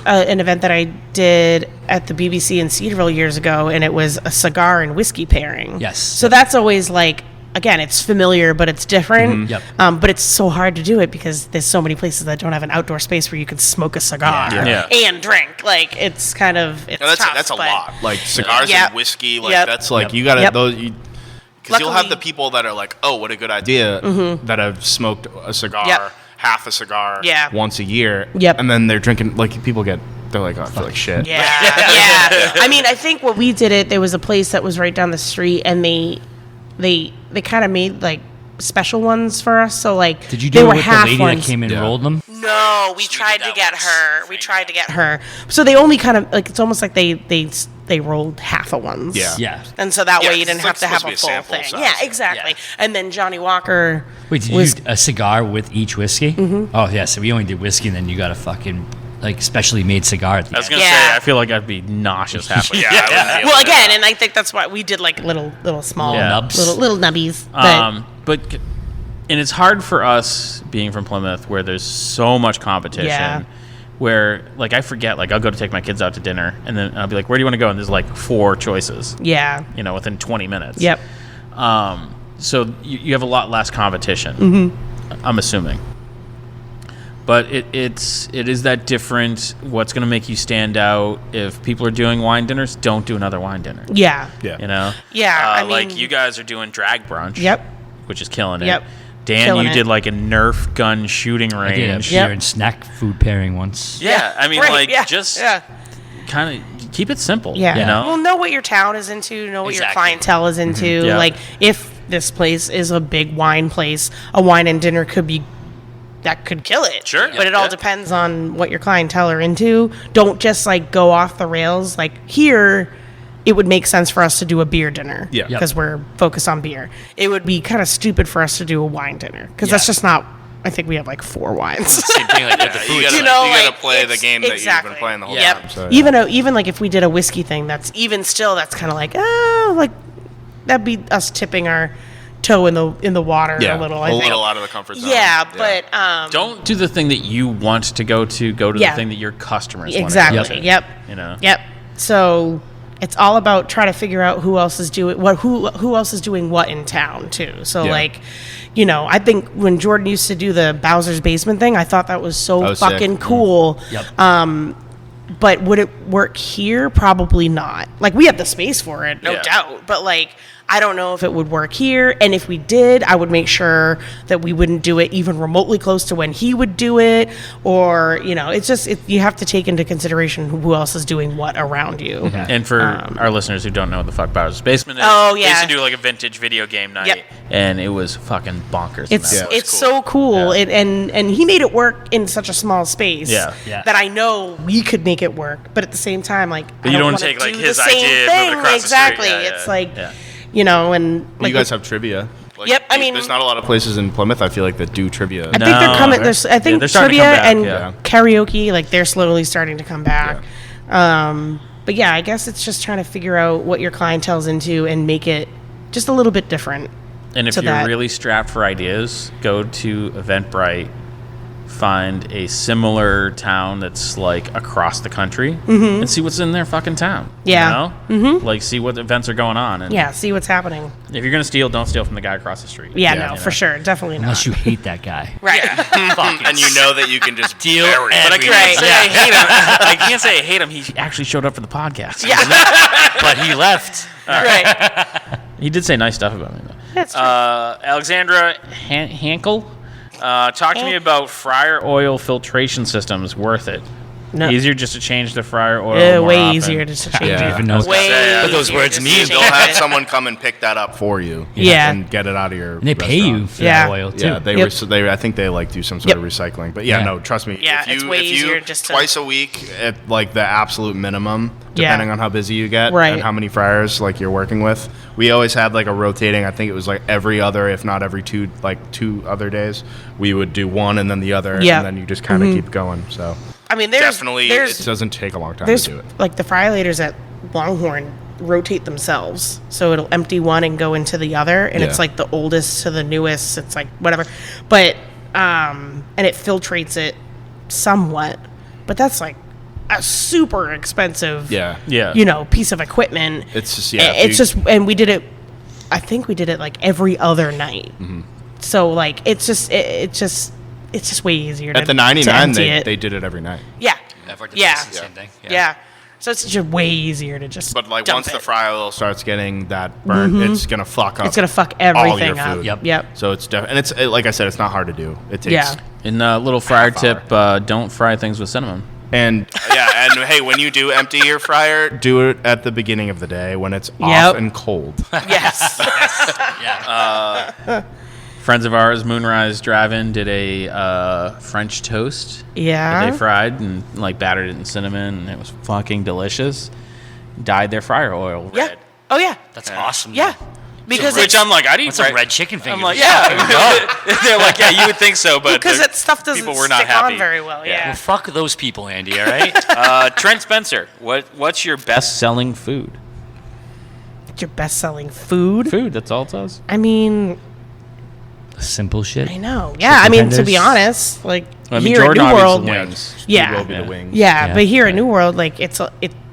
an event that I did at the BBC in Cedarville years ago, and it was a cigar and whiskey pairing. Yes. So that's always like, again, it's familiar, but it's different. Yep. But it's so hard to do it because there's so many places that don't have an outdoor space where you can smoke a cigar Yeah. and drink. Like, it's kind of, it's And that's tough, that's a but- lot. Like cigars Yep. and whiskey. Like Yep. that's like Yep. you gotta Yep. those. Because you'll have Luckily- the people that are like, oh, what a good idea, that have smoked a cigar, Yep. half a cigar, Yeah. once a year, Yep. and then they're drinking. Like they're like, oh, I feel like shit. Yeah, yeah. I mean, I think when we did it, there was a place that was right down the street, and they kind of made like special ones for us. So like, Did you they do it were with the half lady ones. that came and Yeah. rolled them? No, we So we tried did to that get once. her. We tried to get her. So they only kind of like, it's almost like they rolled half of ones. Yeah. Yeah. And so that Yeah, way you it's didn't like have to have supposed a to be a full sample thing. size. Yeah, exactly. Yeah. And then Johnny Walker Wait, did was you do a cigar with each whiskey? Mm-hmm. Oh, yeah, so we only did whiskey, and then you got a fucking, like, specially made cigar at the I was end. gonna Yeah. say, I feel like I'd be nauseous halfway. Yeah, I wouldn't be able well to- again, and I think that's why we did like little small Yeah. Nubs. little nubbies. But And it's hard for us being from Plymouth, where there's so much competition. Yeah. Where like I forget, like I'll go to take my kids out to dinner, and then I'll be like, "Where do you want to go?" And there's like 4 choices. yeah. Within 20 minutes. Yep. So you have a lot less competition. I'm assuming. But it is that different. What's going to make you stand out? If people are doing wine dinners, don't do another wine dinner. Yeah. Yeah. Yeah, I like mean- you guys are doing drag brunch. Yep. Which is killing it. Yep. Dan, Killing you it. did like a Nerf gun shooting I did a range. beer Yep. and snack food pairing once. Yeah, I mean, Right, like yeah, just yeah. kind of keep it simple. Yeah. You know. Well, know what your town is into, know what your Exactly. clientele is into. Yeah. Like, if this place is a big wine place, a wine and dinner could kill it. Sure. But it all Yeah. depends on what your clientele are into. Don't just, like, go off the rails. Like, here, it would make sense for us to do a beer dinner. Yeah. Yep. Because we're focused on beer. It would be kind of stupid for us to do a wine dinner. Because that's Yeah. just not, I think we have, like, 4 wines. Same thing like with the You food. gotta, You know, you gotta like, play the it's- game that exactly. you've been playing the whole Yep. time. So, yeah. Even like if we did a whiskey thing, that's even still, that's kind of like, like that'd be us tipping our toe in the water Yeah, a little. a little out of the comfort zone. Yeah, but Don't do the thing that you want to go to. Go to Yeah. the thing that your customers exactly. want to go to. Yep. You know. Yep. So it's all about trying to figure out who else is doing who else is doing what in town too. So Yeah. like, I think when Jordan used to do the Bowser's Basement thing, I thought that was so That was sick. fucking cool. Yep. But would it work here? Probably not. Like, we have the space for it, no Yeah. doubt. But like, I don't know if it would work here. And if we did, I would make sure that we wouldn't do it even remotely close to when he would do it. Or, it's just, you have to take into consideration who else is doing what around you. And for our listeners who don't know what the fuck Bowser's Basement is, Oh, they yeah. used to do like a vintage video game night, Yep. and it was fucking bonkers. It's and that was it's cool. so cool. Yeah. And he made it work in such a small space Yeah. Yeah. that I know we could make it work. But at the same time, like, But I you don't wanna wanna take, like, do his the same idea and move it thing. across the street. Exactly. Yeah, It's yeah, like, yeah. and like, You guys have trivia. Like, Yep, I mean- there's not a lot of places in Plymouth, I feel like, that do trivia. I think they're No, coming. they're- I think they're starting to trivia come back, and yeah. karaoke, like, they're slowly starting to come back. But yeah, I guess it's just trying to figure out what your clientele's into and make it just a little bit different. And if to you're that. really strapped for ideas, go to Eventbrite, find a similar town that's like across the country, and see what's in their fucking town. Yeah. You know? Like, see what events are going on. And Yeah, see what's happening. if you're gonna steal, don't steal from the guy across the street. Yeah, Yeah, no, you for know? sure, definitely not. Unless you hate that guy. Right. And you know that you can just Deal bury it. But I every can't Right. say I hate him. I can't say I hate him. He actually showed up for the podcast. Yeah. But he left. Right. He did say nice stuff about me, though. That's true. Alexandra Hankel, talk to me about fryer oil filtration systems. Worth it? No. Easier just to change the fryer oil. more way often. easier to change Yeah. it. Even know Way what those easier words to mean. change They'll it. have someone come and pick that up for you. Yeah. And get it out of your And they pay you restaurant. for Yeah. that oil too. Yeah, they, Yep. they I think they like do some sort of recycling. But yeah, Yeah. no, trust me. Yeah, if you, it's way if you, easier just to- twice a week at like the absolute minimum, Yeah. depending on how busy you get Right. and how many fryers like you're working with. We always had like a rotating. I think it was like every other, if not every two other days, we would do one and then the other, Yeah. and then you just kind of keep going. So I mean, there's definitely, there's it doesn't take a long time there's to do it. like the fryolators at Longhorn rotate themselves, so it'll empty one and go into the other, and it's Yeah. like the oldest to the newest. It's like whatever, but and it filtrates it somewhat, but that's like a super expensive, Yeah. Yeah. piece of equipment. It's just It's just, and we did it. I think we did it like every other night. So like it's just way easier at to, the to 99 empty it. they did it every night. Yeah. Never did Yeah. the same thing. Yeah. So it's just way easier to just. But like dump once the it. fry oil starts getting that burnt, it's gonna fuck up. It's gonna fuck all everything your up. food. Yep. So it's and it's like I said, it's not hard to do. It takes Yeah. And a little fryer Half tip: don't fry things with cinnamon. and yeah, and hey, when you do empty your fryer, do it at the beginning of the day when it's Yep. off and cold. Yes. Friends of ours, Moonrise Drive-In, did a French toast that Yeah. they fried and like battered it in cinnamon, and it was fucking delicious. Dyed their fryer oil Yeah. red. Oh yeah. That's awesome. Yeah. Because Which it's I'm like, I'd eat What's some fry- red chicken fingers? I'm like, yeah. They're like, yeah, you would think so, but because the that stuff doesn't people were not stick happy. on very well. Yeah. Well, fuck those people, Andy. All right. Trent Spencer, what's your best-selling food? What's your best-selling food? Food. That's all it says. I mean, Simple shit. I know. Yeah. I mean, to be tenders. honest, like I mean, here Jordan at New World. obviously wings. Yeah. will be Yeah. the wings. Yeah, Yeah. but here at New World, like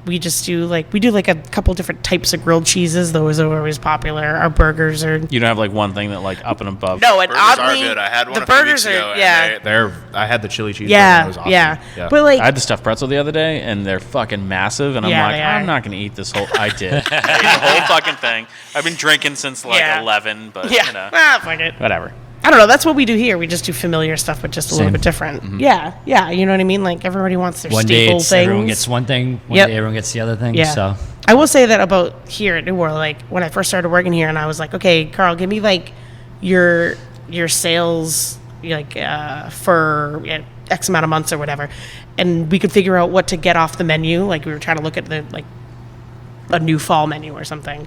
we just do like a couple different types of grilled cheeses. Those are always popular. Our burgers are You don't have like one thing that like up and above. no, and Burgers oddly, are good. I had one the a few burgers weeks ago. are and yeah, they're I had the chili cheese. yeah, It was awesome. yeah, Yeah. But like I had the stuffed pretzel the other day, and they're fucking massive. And I'm Yeah, like, they are. I'm not gonna eat this whole. I did. I ate the whole fucking thing. I've been drinking since like Yeah. 11, but yeah, you know, fuck it. whatever. I don't know. That's what we do here. We just do familiar stuff, but just a little Same. bit different. Yeah, yeah. You know what I mean? Like everybody wants their One day staple it's things. everyone gets one thing. One Yep. day everyone gets the other thing. Yeah. So I will say that about here at New World, like when I first started working here, and I was like, okay, Carl, give me like your sales like for X amount of months or whatever, and we could figure out what to get off the menu. Like we were trying to look at the like a new fall menu or something,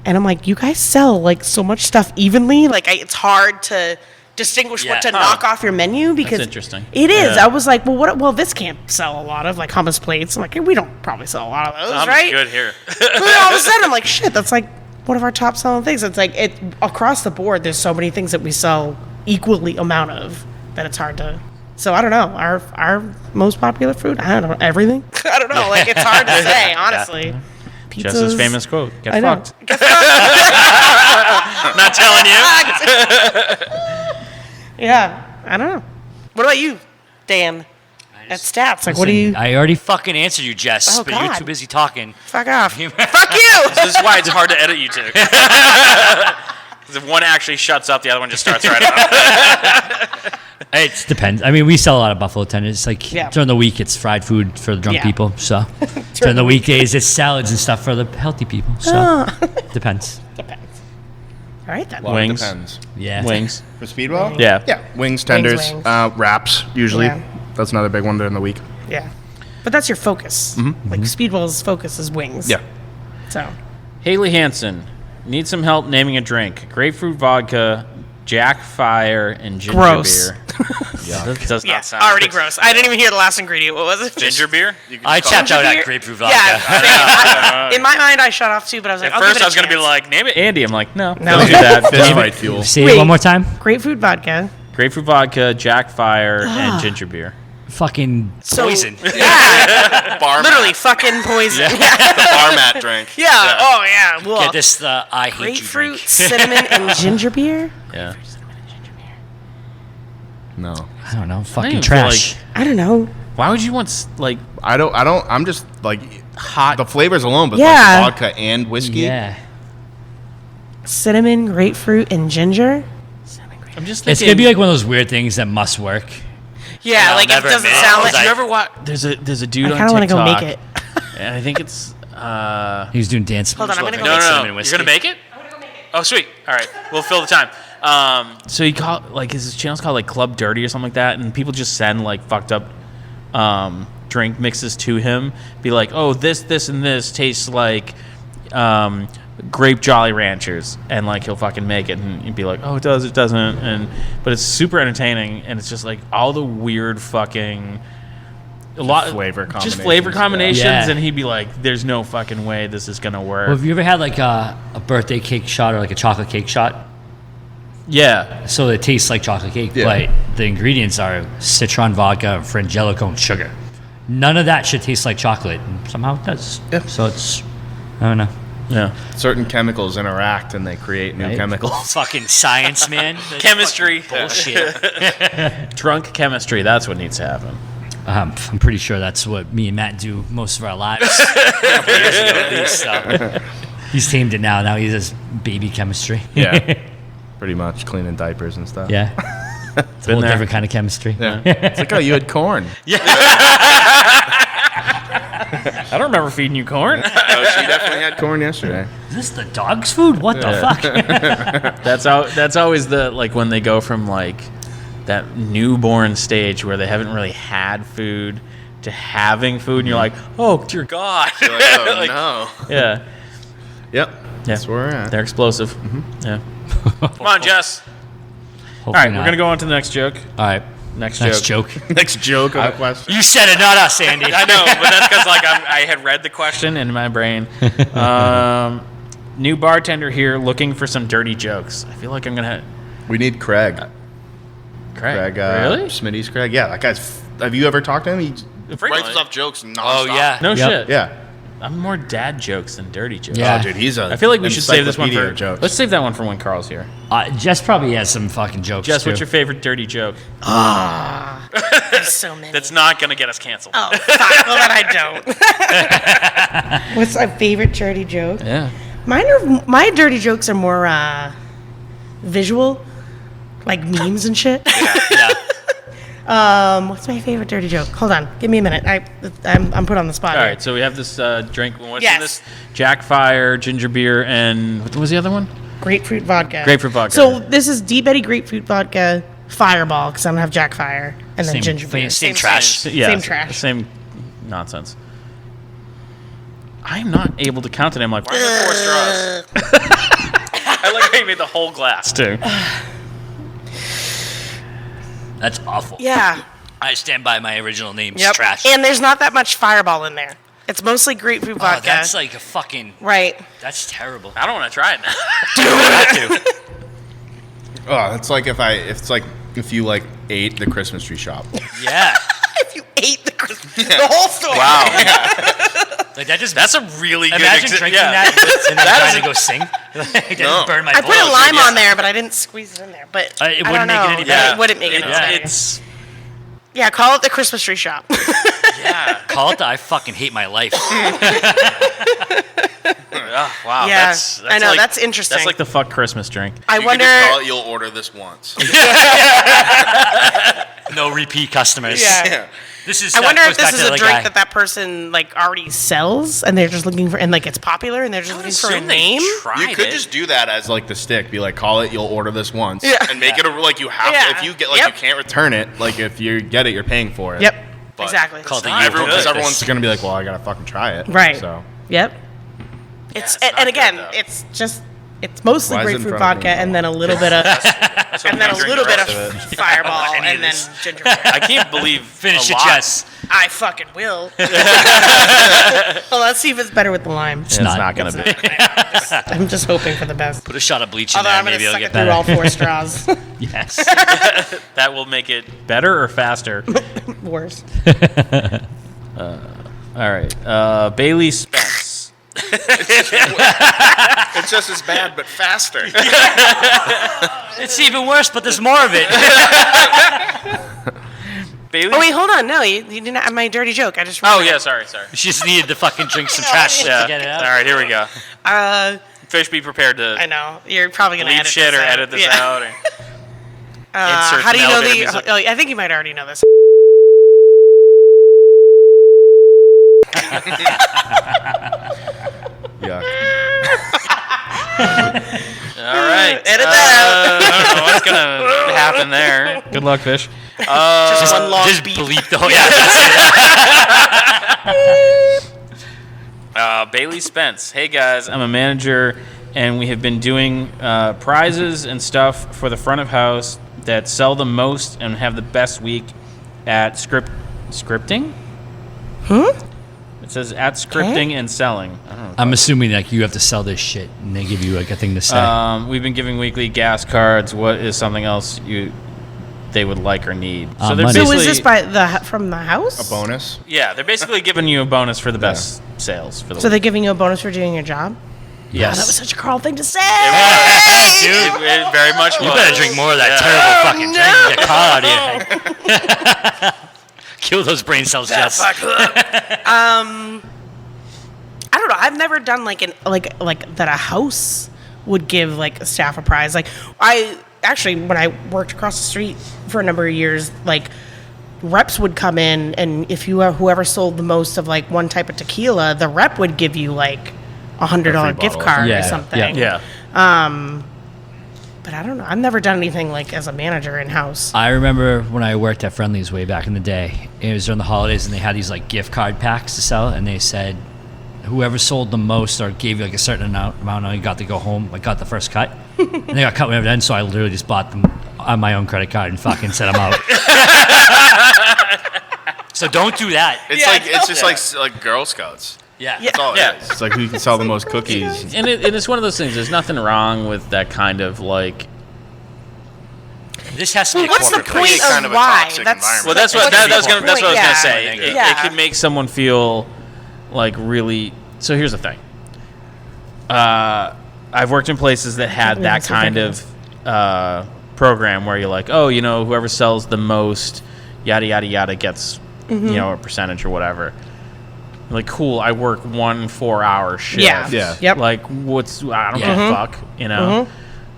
and I'm like, you guys sell like so much stuff evenly, like it's hard to distinguish what to Yeah. knock off your menu because interesting. It is. Yeah. I was like, well, this can't sell a lot of like hummus plates. I'm like, we don't probably sell a lot of those, I'm right? good here. So then all of a sudden, I'm like, shit, that's like one of our top selling things. It's like across the board. There's so many things that we sell equally amount of that it's hard to. So I don't know. Our most popular food. I don't know everything. I don't know. Like it's hard to say honestly. Yeah. Pizzas. Jess's famous quote: "Get I know. fucked." Not telling you. Yeah, I don't know. What about you, Dan? At stats, like what do you? I already fucking answered you, Jess, Oh, but you're God. too busy talking. Fuck off. Fuck you. This is why it's hard to edit you two. Because if one actually shuts up, the other one just starts right up. It depends. I mean, we sell a lot of buffalo tenders. Like Yeah. during the week, it's fried food for the drunk Yeah. people. So during the weekdays, it's salads and stuff for the healthy people. So depends. Depends. All right then. Well, Wings. It depends. Yeah. Wings. For Speedwell? Yeah. Yeah. Wings, tenders, wings. wraps, usually. Yeah. That's another big one during the week. Yeah, but that's your focus. Like Speedwell's focus is wings. Yeah. So Haley Hansen, need some help naming a drink. Grapefruit vodka, Jack Fire, and ginger Gross. beer. That does yeah, not sound already gross. I didn't even hear the last ingredient. What was it? Ginger beer? I tapped out beer? at grapefruit vodka. Yeah. In my mind, I shut off too, but I was like, At I'll first, give it I was a going to be chance. like, name it Andy. I'm like, no. No. Don't do that. Fist Name fight it fuel. Say Wait. it one more time. grapefruit vodka. Grapefruit vodka, Jack Fire, and ginger beer. Fucking So, poison. Yeah, Bar literally mat. fucking poison. The bar mat drink. Yeah. Oh yeah. Well, Get this. I hate you grapefruit, drink. cinnamon, and ginger beer. Yeah. No. I don't know. I Fucking even trash. feel I don't know. Why would you want, like, I don't, I'm just like, hot? the flavors alone, but Yeah. like the vodka and whiskey. Yeah. Cinnamon, grapefruit, and ginger. I'm just thinking. It's gonna be like one of those weird things that must work. Yeah, I'll like it never doesn't admit it. sound Did like. Did you ever watch? There's a dude I on kind of want to go TikTok. make it. And I think it's. He was doing dance. Hold on, I'm gonna go No, make no, cinnamon no. You're whiskey. gonna make it? Oh, sweet. All right, we'll fill the time. So he called like his channel's called like Club Dirty or something like that, and people just send like fucked up drink mixes to him. Be like, oh, this, and this tastes like grape Jolly Ranchers, and like he'll fucking make it, and he'd be like, oh, it does, it doesn't, and but it's super entertaining, and it's just like all the weird fucking. Flavor just flavor combinations, combinations, yeah. and he'd be like, "There's no fucking way this is gonna work." Well, have you ever had like a birthday cake shot or like a chocolate cake shot? Yeah, So it tastes like chocolate cake, Yeah. but the ingredients are citron vodka, frangelico, and sugar. None of that should taste like chocolate, and somehow it does. Yeah. So it's, I don't know. yeah. Certain chemicals interact and they create new Right. chemicals. Fucking science, man. That's Chemistry. fucking bullshit. Drunk chemistry. That's what needs to happen. I'm pretty sure that's what me and Matt do most of our lives. A couple years ago, at least. So. He's tamed it now. Now he does baby chemistry. Yeah. Pretty much cleaning diapers and stuff. Yeah. It's a whole there. different kind of chemistry. Yeah. It's like, oh, you had corn. I don't remember feeding you corn. Oh, she definitely had corn yesterday. Is this the dog's food? What the fuck? That's always the like when they go from like that newborn stage where they haven't really had food to having food, and you're like, oh dear God. You're like, oh, Like, no. Yeah, Yep. yeah. That's where we're at. They're explosive. Yeah. Come on, Jess. All Hopefully right, not. we're gonna go on to the next joke. All right. Next joke. Next joke of the question. You said it, not us, Andy. I know, but that's because like I had read the question in my brain. New bartender here, looking for some dirty jokes. I feel like I'm gonna. We need Craig. Craig, Craig, really? Smitty's Craig. Yeah, that guy's. Have you ever talked to him? He Frequently. writes off jokes nonstop. Oh, yeah. No Yep. shit. Yeah. I'm more dad jokes than dirty jokes. Yeah. Oh, dude, he's a. I feel like we should save this one for. encyclopedia of jokes. Let's save that one for when Carl's here. Jess probably has some fucking jokes. Jess, too. what's your favorite dirty joke? There's so many. That's not gonna get us canceled. Oh, fuck. Well, then I don't. What's my favorite dirty joke? Yeah. My dirty jokes are more visual, like memes and shit. Yeah. What's my favorite dirty joke? Hold on, give me a minute. I'm put on the spot. All here. right, so we have this drink. What's Yes. in this? Jack Fire, ginger beer, and what was the other one? Grapefruit vodka. Grapefruit vodka. So this is Deep Eddy grapefruit vodka, Fireball, because I don't have Jack Fire, and then Same- ginger beer. same trash. Yeah, Same trash. Same nonsense. I'm not able to count it. I'm like, why are there 4 straws? I like how you made the whole glass too. That's awful. Yeah. I stand by my original name. Yep. It's trash. And there's not that much Fireball in there. It's mostly grapefruit Oh, vodka. that's like a fucking. Right. That's terrible. I don't want to try it now. Oh, it's like if you like ate the Christmas tree shop. Yeah. If you ate the whole store. Wow. Like that just. That's a really good Imagine drinking that and then trying to go sing. Like, No. burn my I put a balls. lime on there, but I didn't squeeze it in there. But It I wouldn't don't make it know. any better. It wouldn't make it any better. It's Yeah, call it the Christmas tree shop. yeah. Call it the I fucking hate my life. Oh, wow. Yeah, That's I know, like, that's interesting. That's like the fuck Christmas drink. I You wonder. could just call it, you'll order this once. No repeat customers. Yeah. This is. I wonder goes if this back is to a the drink guy. that person like already sells, and they're just looking for, and like it's popular, and they're just looking for a Assume they name. tried You could it. just do that as like the stick. Be like, call it, you'll order this once, Yeah. and make it like you have. Yeah. To, if you get like Yep. you can't return it. Like if you get it, you're paying for it. Yep. But Exactly. Called the not you everyone- wrote Because this. everyone's gonna be like, well, I gotta fucking try it. Right. So Yep. It's it's and not again, good, though. it's just it's mostly Why is it in grapefruit front of vodka me? and then a little bit of That's what and then we a drink little the bit rest of it. Fireball Any of and then this. ginger beer. I can't believe Finish a it, lot. Jess. I fucking will. Well, let's see if it's better with the lime. It's not. not gonna be. I'm just hoping for the best. Put a shot of bleach in Although there. I'm gonna Maybe it'll suck get it through better. all 4 straws. Yes. That will make it. Better or faster? Worse. All right. Bailey Spence. it's just as bad, but faster. It's even worse, but there's more of it. Bailey. Oh wait, hold on. No, you didn't have my dirty joke. I just Oh remembered. yeah, sorry. She just needed to fucking drink some trash shit Yeah. to get it out. All right, here we go. Fish, be prepared to I know you're probably gonna leave edit shit this or out. edit this Yeah. out. Or insert How do you some know elevator the? music. Oh, I think you might already know this. Yeah. All right. Edit that I don't know what's gonna happen there. Good luck, Fish. Just one long Just beat. bleep the whole. Yeah. Bailey Spence. Hey guys, I'm a manager, and we have been doing prizes and stuff for the front of house that sell the most and have the best week at scripting. It says at scripting and selling. I don't know. I'm assuming like you have to sell this shit, and they give you like a thing to say. We've been giving weekly gas cards. What is something else they would like or need? So they're money. So basically is this from the house? A bonus. yeah, they're basically giving you a bonus for the best sales for the So week. they're giving you a bonus for doing your job? Yes. That was such a Carl thing to say. It very much. You better drink more of that terrible fucking drink. Get caught out here. Kill those brain cells, Jess. I don't know. I've never done like that. A house would give like a staff a prize. Like I actually, when I worked across the street for a number of years, like reps would come in, and if you whoever sold the most of like one type of tequila, the rep would give you like $100 gift bottle. card Yeah, or something. Yeah. But I don't know. I've never done anything like as a manager in house. I remember when I worked at Friendly's way back in the day. It was during the holidays, and they had these like gift card packs to sell, and they said whoever sold the most or gave you like a certain amount, you got to go home, like got the first cut. And they got cut whenever then, so I literally just bought them on my own credit card and fucking set them out. So don't do that. It's just like Girl Scouts. Yeah. That's all it is. It's like who can sell the most cookies. And it's one of those things. There's nothing wrong with that kind of like. This has to be a What's the corporate point place. of kind of a why? toxic That's environment. Well, that's what what's that the was gonna. That's what I was point? gonna say. It It could make someone feel like really. So here's the thing. I've worked in places that had that That's kind of program where you're like, oh, whoever sells the most, yada yada yada, gets a percentage or whatever. Like, cool. I work 1 4-hour shift. Yeah. Yep. Like, I don't give a fuck.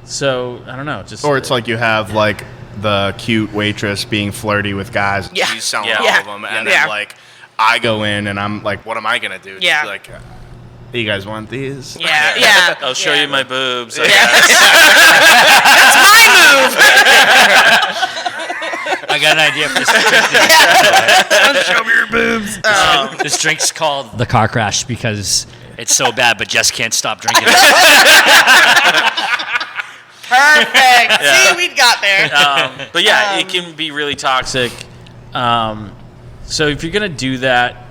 So I don't know. Just Or it's like you have like the cute waitress being flirty with guys. And Yeah. she's selling Yeah. all Yeah. of them, and Yeah. then like I go in and I'm like, what am I gonna do? Yeah. Just like, you guys want these? Yeah. Yeah. I'll show you my boobs. I got an idea for this drink. Show me your boobs. This drink's called the car crash because it's so bad, but Jess can't stop drinking it. Perfect. See, we got there. But yeah, it can be really toxic. So if you're gonna do that,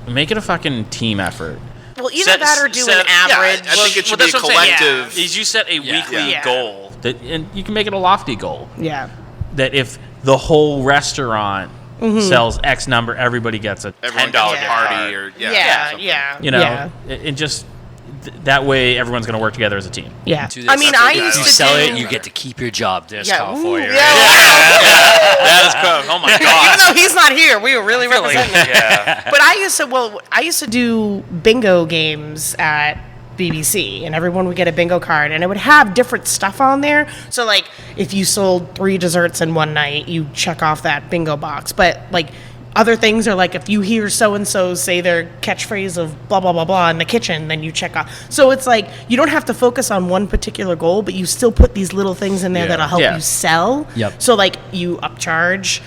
make it a fucking team effort. Well, either that or do an average. I think it should be a that's what I'm saying. collective. Is you set a weekly Yeah. goal. And you can make it a lofty goal. Yeah. That if the whole restaurant sells X number, everybody gets a Everyone $10 gets a gift party card. or Yeah. you know, Yeah. and just that way everyone's going to work together as a team. Yeah. Do I this. mean, That's I what you used If to you sell do, it, you get to keep your job. There's Yeah. call for you. Ooh, Right? yeah. That is cool. Oh my Even god. though he's not here, we were really representing him. Yeah. But I used to do bingo games at BBC, and everyone would get a bingo card, and it would have different stuff on there. So, like, if you sold 3 desserts in one night, you check off that bingo box. But, like, other things are like if you hear so-and-so say their catchphrase of blah, blah, blah, blah in the kitchen, then you check off. So it's like you don't have to focus on one particular goal, but you still put these little things in there that'll help Yeah. you sell. Yep. So, like, you upcharge,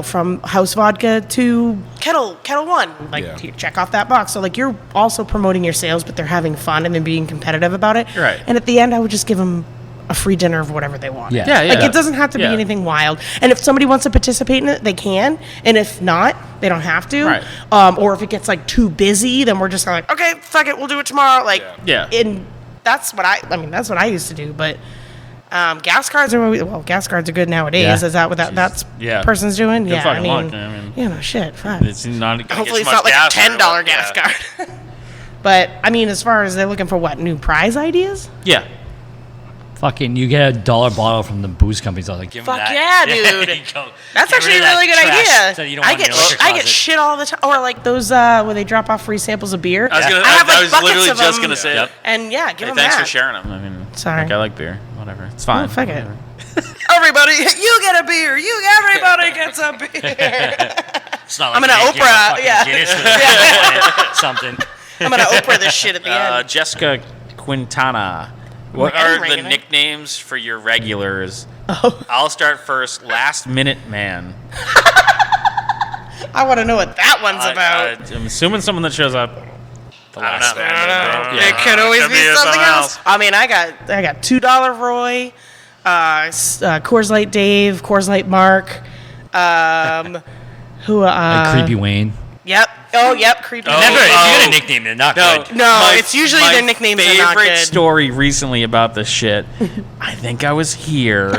from house vodka to kettle one. Like, you check off that box. So, like, you're also promoting your sales, but they're having fun and then being competitive about it. Right. And at the end, I would just give them a free dinner of whatever they want. Yeah. Yeah, yeah. Like, it doesn't have to be Yeah. anything wild. And if somebody wants to participate in it, they can. And if not, they don't have to. Right. Or if it gets, like, too busy, then we're just like, okay, fuck it, we'll do it tomorrow. Like, Yeah. and that's what that's what I used to do. But gas cards are good nowadays. Yeah. Is that what that's Yeah. person's doing? Good Yeah, fucking I luck. mean, I mean, yeah, no shit. Fuck. it's not. Hopefully, it's much not like a gas or $10 what, gas yeah. card. But I mean, as far as they're looking for what new prize ideas? Yeah. Fucking, you get a $1 bottle from the booze companies. I was like, give 'em Fuck that. yeah, dude. There you go. That's Get actually a rid of really that good trash idea. that you don't I want in get your liquor I get closet. shit all the time, or like those where they drop off free samples of beer. I was gonna. have, like, I was buckets literally of just them. gonna say. Yep. And yeah, give Hey, them thanks that. for sharing them. I mean, Sorry. like, I like beer. Whatever. It's fine. Oh, fuck it. Whatever. Everybody, you get a beer. Everybody gets a beer. It's not I'm like gonna they give a Oprah, fucking yeah. Guinness with it. Something. I'm gonna Oprah this shit at the end. Jessica Quintana. What And are the regular. nicknames for your regulars? Oh. I'll start first. Last Minute Man. I want to know what that one's about. I'm assuming someone that shows up. The I don't last know. minute. I don't know. Yeah. It could always Could be be something something else. else. I mean, I got $2 Roy, Coors Light Dave, Coors Light Mark, who? Like Creepy Wayne. Yep. Oh, yep. Creepy. Oh, Never. If you oh. get a nickname, they're not No. good. No, My- it's usually my their nicknames are not Favorite good. story recently about this shit. I think I was here,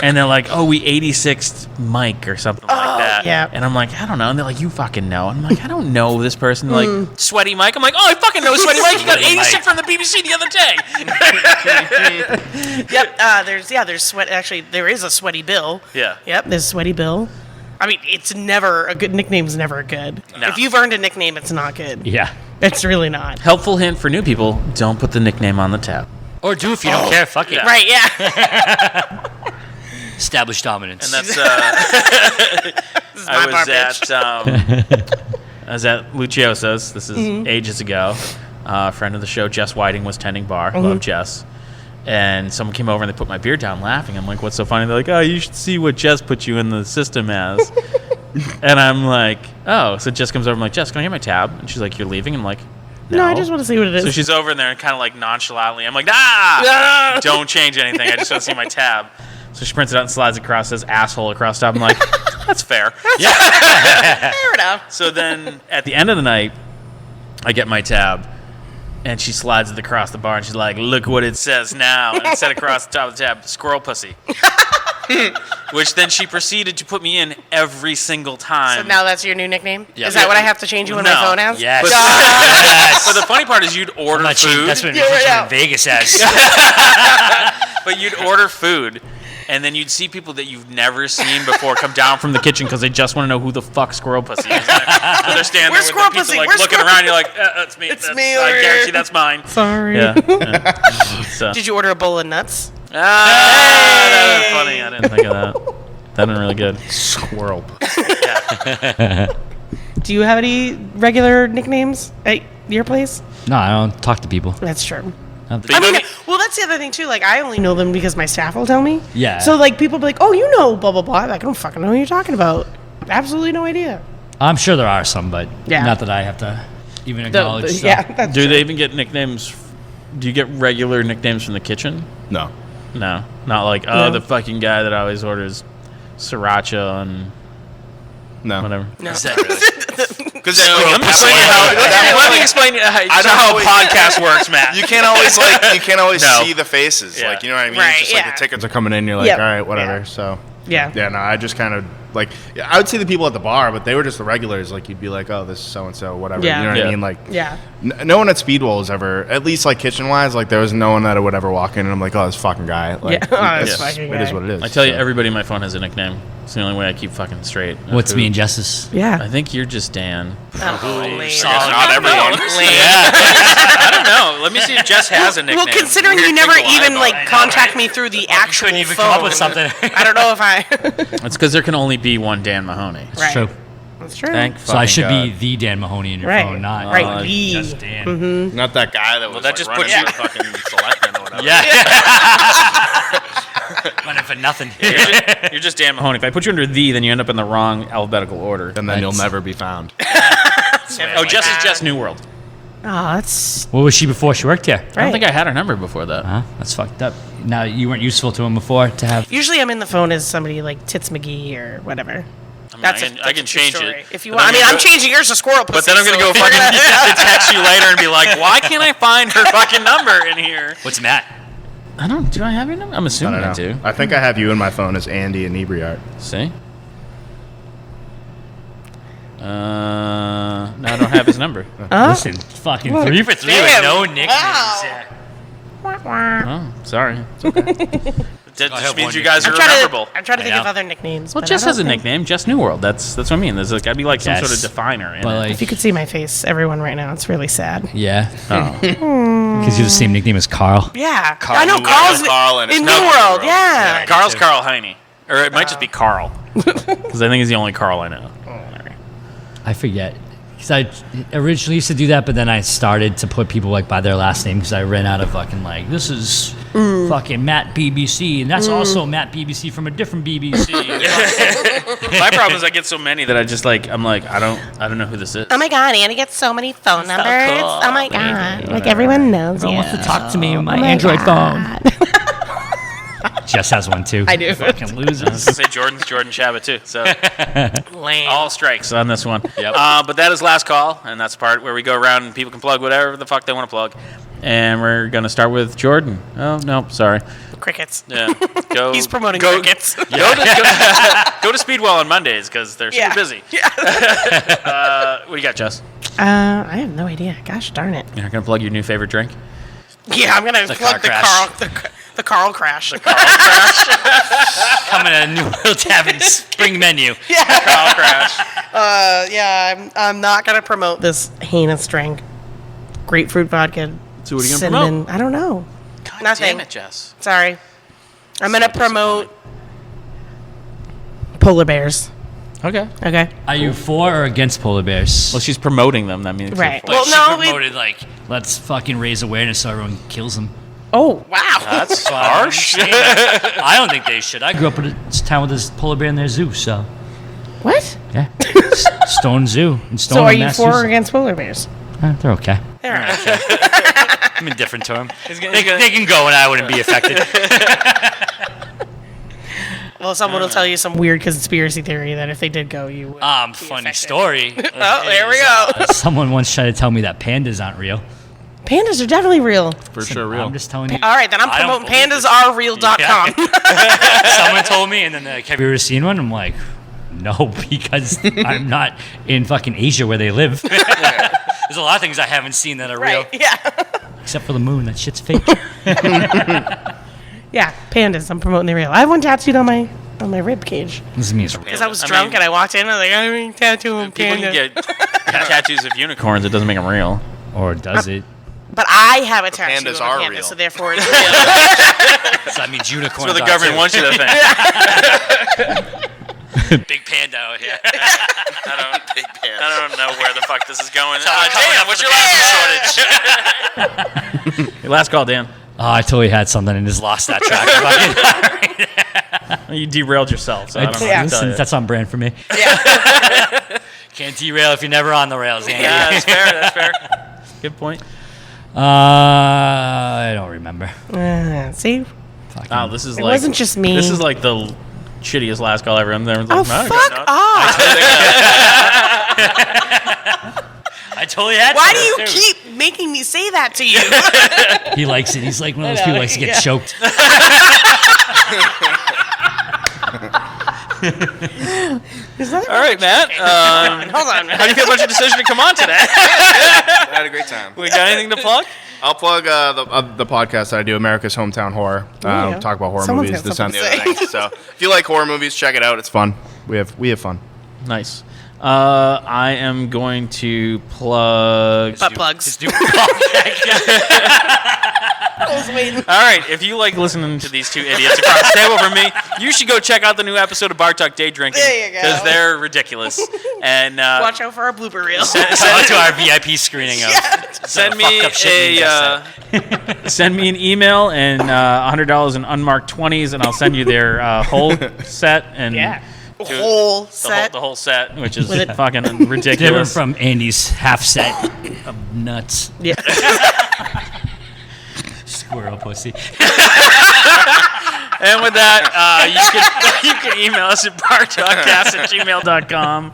and they're like, "Oh, we 86th Mike or something like that." yeah. And I'm like, "I don't know." And they're like, "You fucking know." And I'm like, "I don't know this person." They're like, Sweaty Mike. I'm like, oh, I fucking know Sweaty Mike. He got Sweaty 86 Mike. from the BBC the other day. Yep. There's sweat. Actually, there is a Sweaty Bill. Yeah. Yep. There's Sweaty Bill. I mean, it's never a good nickname's never good. No. If you've earned a nickname, it's not good. Yeah. It's really not. helpful hint for new people: don't put the nickname on the tab. Or do if you don't care. Fuck it. Yeah. Right? Yeah. Establish dominance. And that's This is my bar, bitch. I was at Luciosa's. This is ages ago. A friend of the show, Jess Whiting, was tending bar. Love Jess. And someone came over and they put my beer down laughing. I'm like, what's so funny? They're like, oh, you should see what Jess put you in the system as. And I'm like, oh. So Jess comes over. I'm like, Jess, can I get my tab? And she's like, you're leaving? I'm like, No, I just want to see what it is. so she's over in there and kind of like nonchalantly. I'm like, ah, don't change anything. I just want to see my tab. So she prints it out and slides across, says asshole across the top. I'm like, That's fair. Fair enough. So then at the end of the night, I get my tab. And she slides it across the bar and she's like, look what it says now. And it said across the top of the tab, squirrel pussy. Which then she proceeded to put me in every single time. So now that's your new nickname? Yeah. Is that what I have to change you on No. my phone as? Yes. But, Yes. but the funny part is you'd order That's food. that's what Yeah, yeah, yeah. in Vegas as. But you'd order food, and then you'd see people that you've never seen before come down from the kitchen because they just want to know who the fuck squirrel pussy is. So they're standing Where's there Squirrel with their pizza, Pussy? like Where's looking Squirrel around. You're like, that's me. It's That's, me I over guarantee here." that's mine. Sorry. Yeah. So, Did you order a bowl of nuts? That was funny. I didn't think of that. That been really good. Squirrel. Do you have any regular nicknames at your place? No, I don't talk to people. That's true. Not- But you I mean, don't- well, that's the other thing too. Like, I only know them because my staff will tell me. Yeah. So, like, people be like, "Oh, you know, blah blah blah." I'm like, I don't fucking know who you're talking about. Absolutely no idea. I'm sure there are some, but Yeah. not that I have to even acknowledge. so. yeah. That's Do true. they even get nicknames? Do you get regular nicknames from the kitchen? No. No. Not like, oh, No. the fucking guy that always orders sriracha and No. whatever. No. Is that really? Because Let me explain how a podcast works, Matt. You can't always No. see the faces. Yeah. Like, you know what I mean? Right, It's just like yeah. the tickets are coming in. You're like, Yep. all right, whatever. Yeah. So Yeah. yeah, no, I just kind of like I would see the people at the bar, but they were just the regulars. Like you'd be like, oh, this is so and so, whatever. Yeah. You know what Yeah. I mean? Like Yeah. no one at Speedwell was ever, at least like kitchen wise, like there was no one that would ever walk in and I'm like, oh, this fucking guy. Like, Yeah. it's- This fucking it is guy. what it is. I tell you, So. everybody in my phone has a nickname. It's the only way I keep fucking straight. What's me and Jess's? Yeah. I think you're just Dan. Lame. Not everyone. I don't know. Let me see if Jess has a nickname. Well, considering Weird you never thing to lie even about. like contact me through the actual Couldn't even phone. come up with something. I don't know if I. It's because there can only be one Dan Mahoney. Right. True. That's true. Thank So I fucking should God. be the Dan Mahoney in your Right. phone, not Right. The. just Dan. Not that guy that was that like, just running puts you- for fucking selectman or whatever. Yeah. Running for nothing. You're just Dan Mahoney. If I put you under the, then you end up in the wrong alphabetical order. And then you'll That's- never be found. Oh, Jess is Jess New World. Oh, that's What was she before she worked here? I don't think I had her number before that. Huh? That's fucked up. Now, you weren't useful to him before to have. usually I'm in the phone as somebody like Tits McGee or whatever. That's I can true change story. it. If you But want, I I'm mean, gonna I'm go- changing yours to squirrel pussy. But then I'm gonna go so if you're fucking text you later and be like, why can't I find her fucking number in here? What's Matt? I don't. Do I have your number? I'm I assuming I, don't know. do. I think I have you in my phone as Andy Inebriart. See? No, I don't have his number. Listen, fucking 3 for 3 with Damn. no nicknames. Wow. Yeah. Oh, sorry. It's okay. That I just have means one you guys are I'm trying memorable. to think I of know. other nicknames. Well, but Jess I has a don't think- nickname. Jess New World. That's what I mean. There's got to be like some Yes. sort of definer in But it. like, If you could see my face, everyone right now, it's really sad. yeah, Oh. because you have the same nickname as Carl. Yeah, Carl I know New Carl's World. Carl and in his New New World. World. Yeah. Carl's Carl Heine. Or it might just be Carl. Because I think he's the only Carl I know. I forget. Because I originally used to do that, but then I started to put people like by their last name because I ran out of fucking like, this is fucking Matt BBC, and that's also Matt BBC from a different BBC. My problem is I get so many that I just like, I'm like, I don't know who this is. Oh my God, Andy gets so many phone numbers. cool. Oh my God, like everyone knows you. wants to talk to me on my Oh Android God. phone. Jess has one too. I do. Fucking I was losers. gonna say Jordan Shabbat too. So Lame. all strikes on this one. Yep. But that is last call, and that's the part where we go around and people can plug whatever the fuck they want to plug. And we're gonna start with Jordan. Oh no, sorry. Crickets. Yeah, go. He's promoting go, crickets. Go to Speedwell on Mondays because they're super Yeah. busy. What do you got, Jess? I have no idea. Gosh darn it. You're not gonna plug your new favorite drink? Yeah, I'm gonna car plug the crash. Carl crash. Coming to a New World Tavern spring menu. Carl Crash. Yeah, I'm not gonna promote this heinous drink. Grapefruit vodka. So what are you gonna cinnamon. I don't know. God Nothing. damn it, Jess. Sorry. I'm gonna promote polar bears. Okay. Okay. Are you for or against polar bears? Well, she's promoting them. That means Right. Like, Well, she no, we- promoted like, let's fucking raise awareness so everyone kills them. Oh wow. That's So harsh. I don't think they should. I grew up in a town with this polar bear in their zoo, so What? yeah. Stone Zoo in Stone. So are you for or Massachusetts. against polar bears? They're okay. All right. I'm indifferent to them. They can go and I wouldn't be affected. Well, someone will tell you some weird conspiracy theory that if they did go, you would. be Funny affected. story. Oh, there we go. Someone once tried to tell me that pandas aren't real. Pandas are definitely real. For sure, real. I'm just telling you. All right, then I'm I don't promoting believe pandasarereal.com. Someone told me, and then they're like, have you ever seen one? I'm like, no, because I'm not in fucking Asia where they live. There's a lot of things I haven't seen that are real, Right? Yeah. except for the moon. That shit's fake. Yeah, pandas. I'm promoting the real. I have one tattooed on my rib cage This means real. because I was drunk and I walked in and I was like, I'm going to tattoo a People panda. can get tattoos of unicorns. It doesn't make them real. Or does it? But I have a tattoo pandas of a are panda, real. so therefore it's real. So that means unicorns. That's what the are government too. wants you to think. Big panda out here. I don't know where the fuck this is going. coming Dan, up what's with your the last shortage? Your last call, Dan. Oh, I totally had something and just lost that track. You derailed yourself, so I don't know. Yeah. What to tell you. That's on brand for me. Yeah. Can't derail if you're never on the rails, Andy. Yeah, that's fair. That's fair. Good point. I don't remember. See? Fucking- Oh, this is It like wasn't just me. This is like the shittiest last call ever. And then Oh, like, fuck off. I totally had Why to. do you keep making me say that to you? He likes it. He's like one of those people who likes to get choked. All right, Matt. Hold on. How do you feel about your decision to come on today? I had a great time. We got anything to plug? I'll plug the podcast that I do, America's Hometown Horror. Yeah. Talk about horror Someone's movies, got this and something the to other things. So if you like horror movies, check it out. It's fun. We have fun. Nice. I am going to plug. Butt plugs. All right, if you like listening to these two idiots across the table from me, you should go check out the new episode of Bar Talk Day Drinking. There you go. Because they're ridiculous. And Watch out for our blooper reel. Send to our VIP screening of. send me fucked up shit you just Send me an email and $100 in unmarked 20s, and I'll send you their whole set and Whole set. the whole set. which is With it- fucking Different ridiculous. from Andy's half set of nuts. Yeah. Squirrel pussy. And with that, you can email us at bartalkcast@gmail.com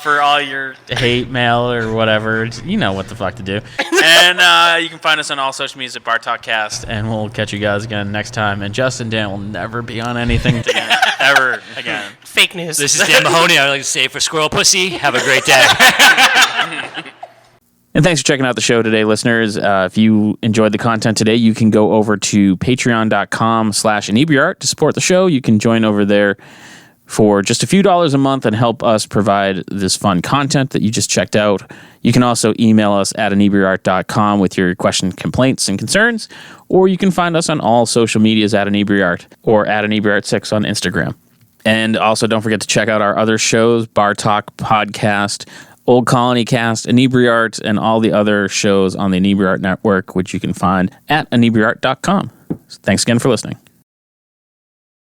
for all your Hate mail or whatever. You know what the fuck to do. and you can find us on all social media at bartalkcast. And we'll catch you guys again next time. And Justin Dan will never be on anything again. Ever again. Fake news. This is Dan Mahoney. I would like to say for Squirrel Pussy, have a great day. And thanks for checking out the show today, listeners. If you enjoyed the content today, you can go over to patreon.com/inebriart to support the show. You can join over there for just a few dollars a month and help us provide this fun content that you just checked out. You can also email us at inebriart.com with your questions, complaints, and concerns, or you can find us on all social medias at inebriart or at inebriart6 on Instagram. And also don't forget to check out our other shows, Bar Talk Podcast, Old Colony Cast, Inebriart, and all the other shows on the Inebriart Network, which you can find at inebriart.com. Thanks again for listening.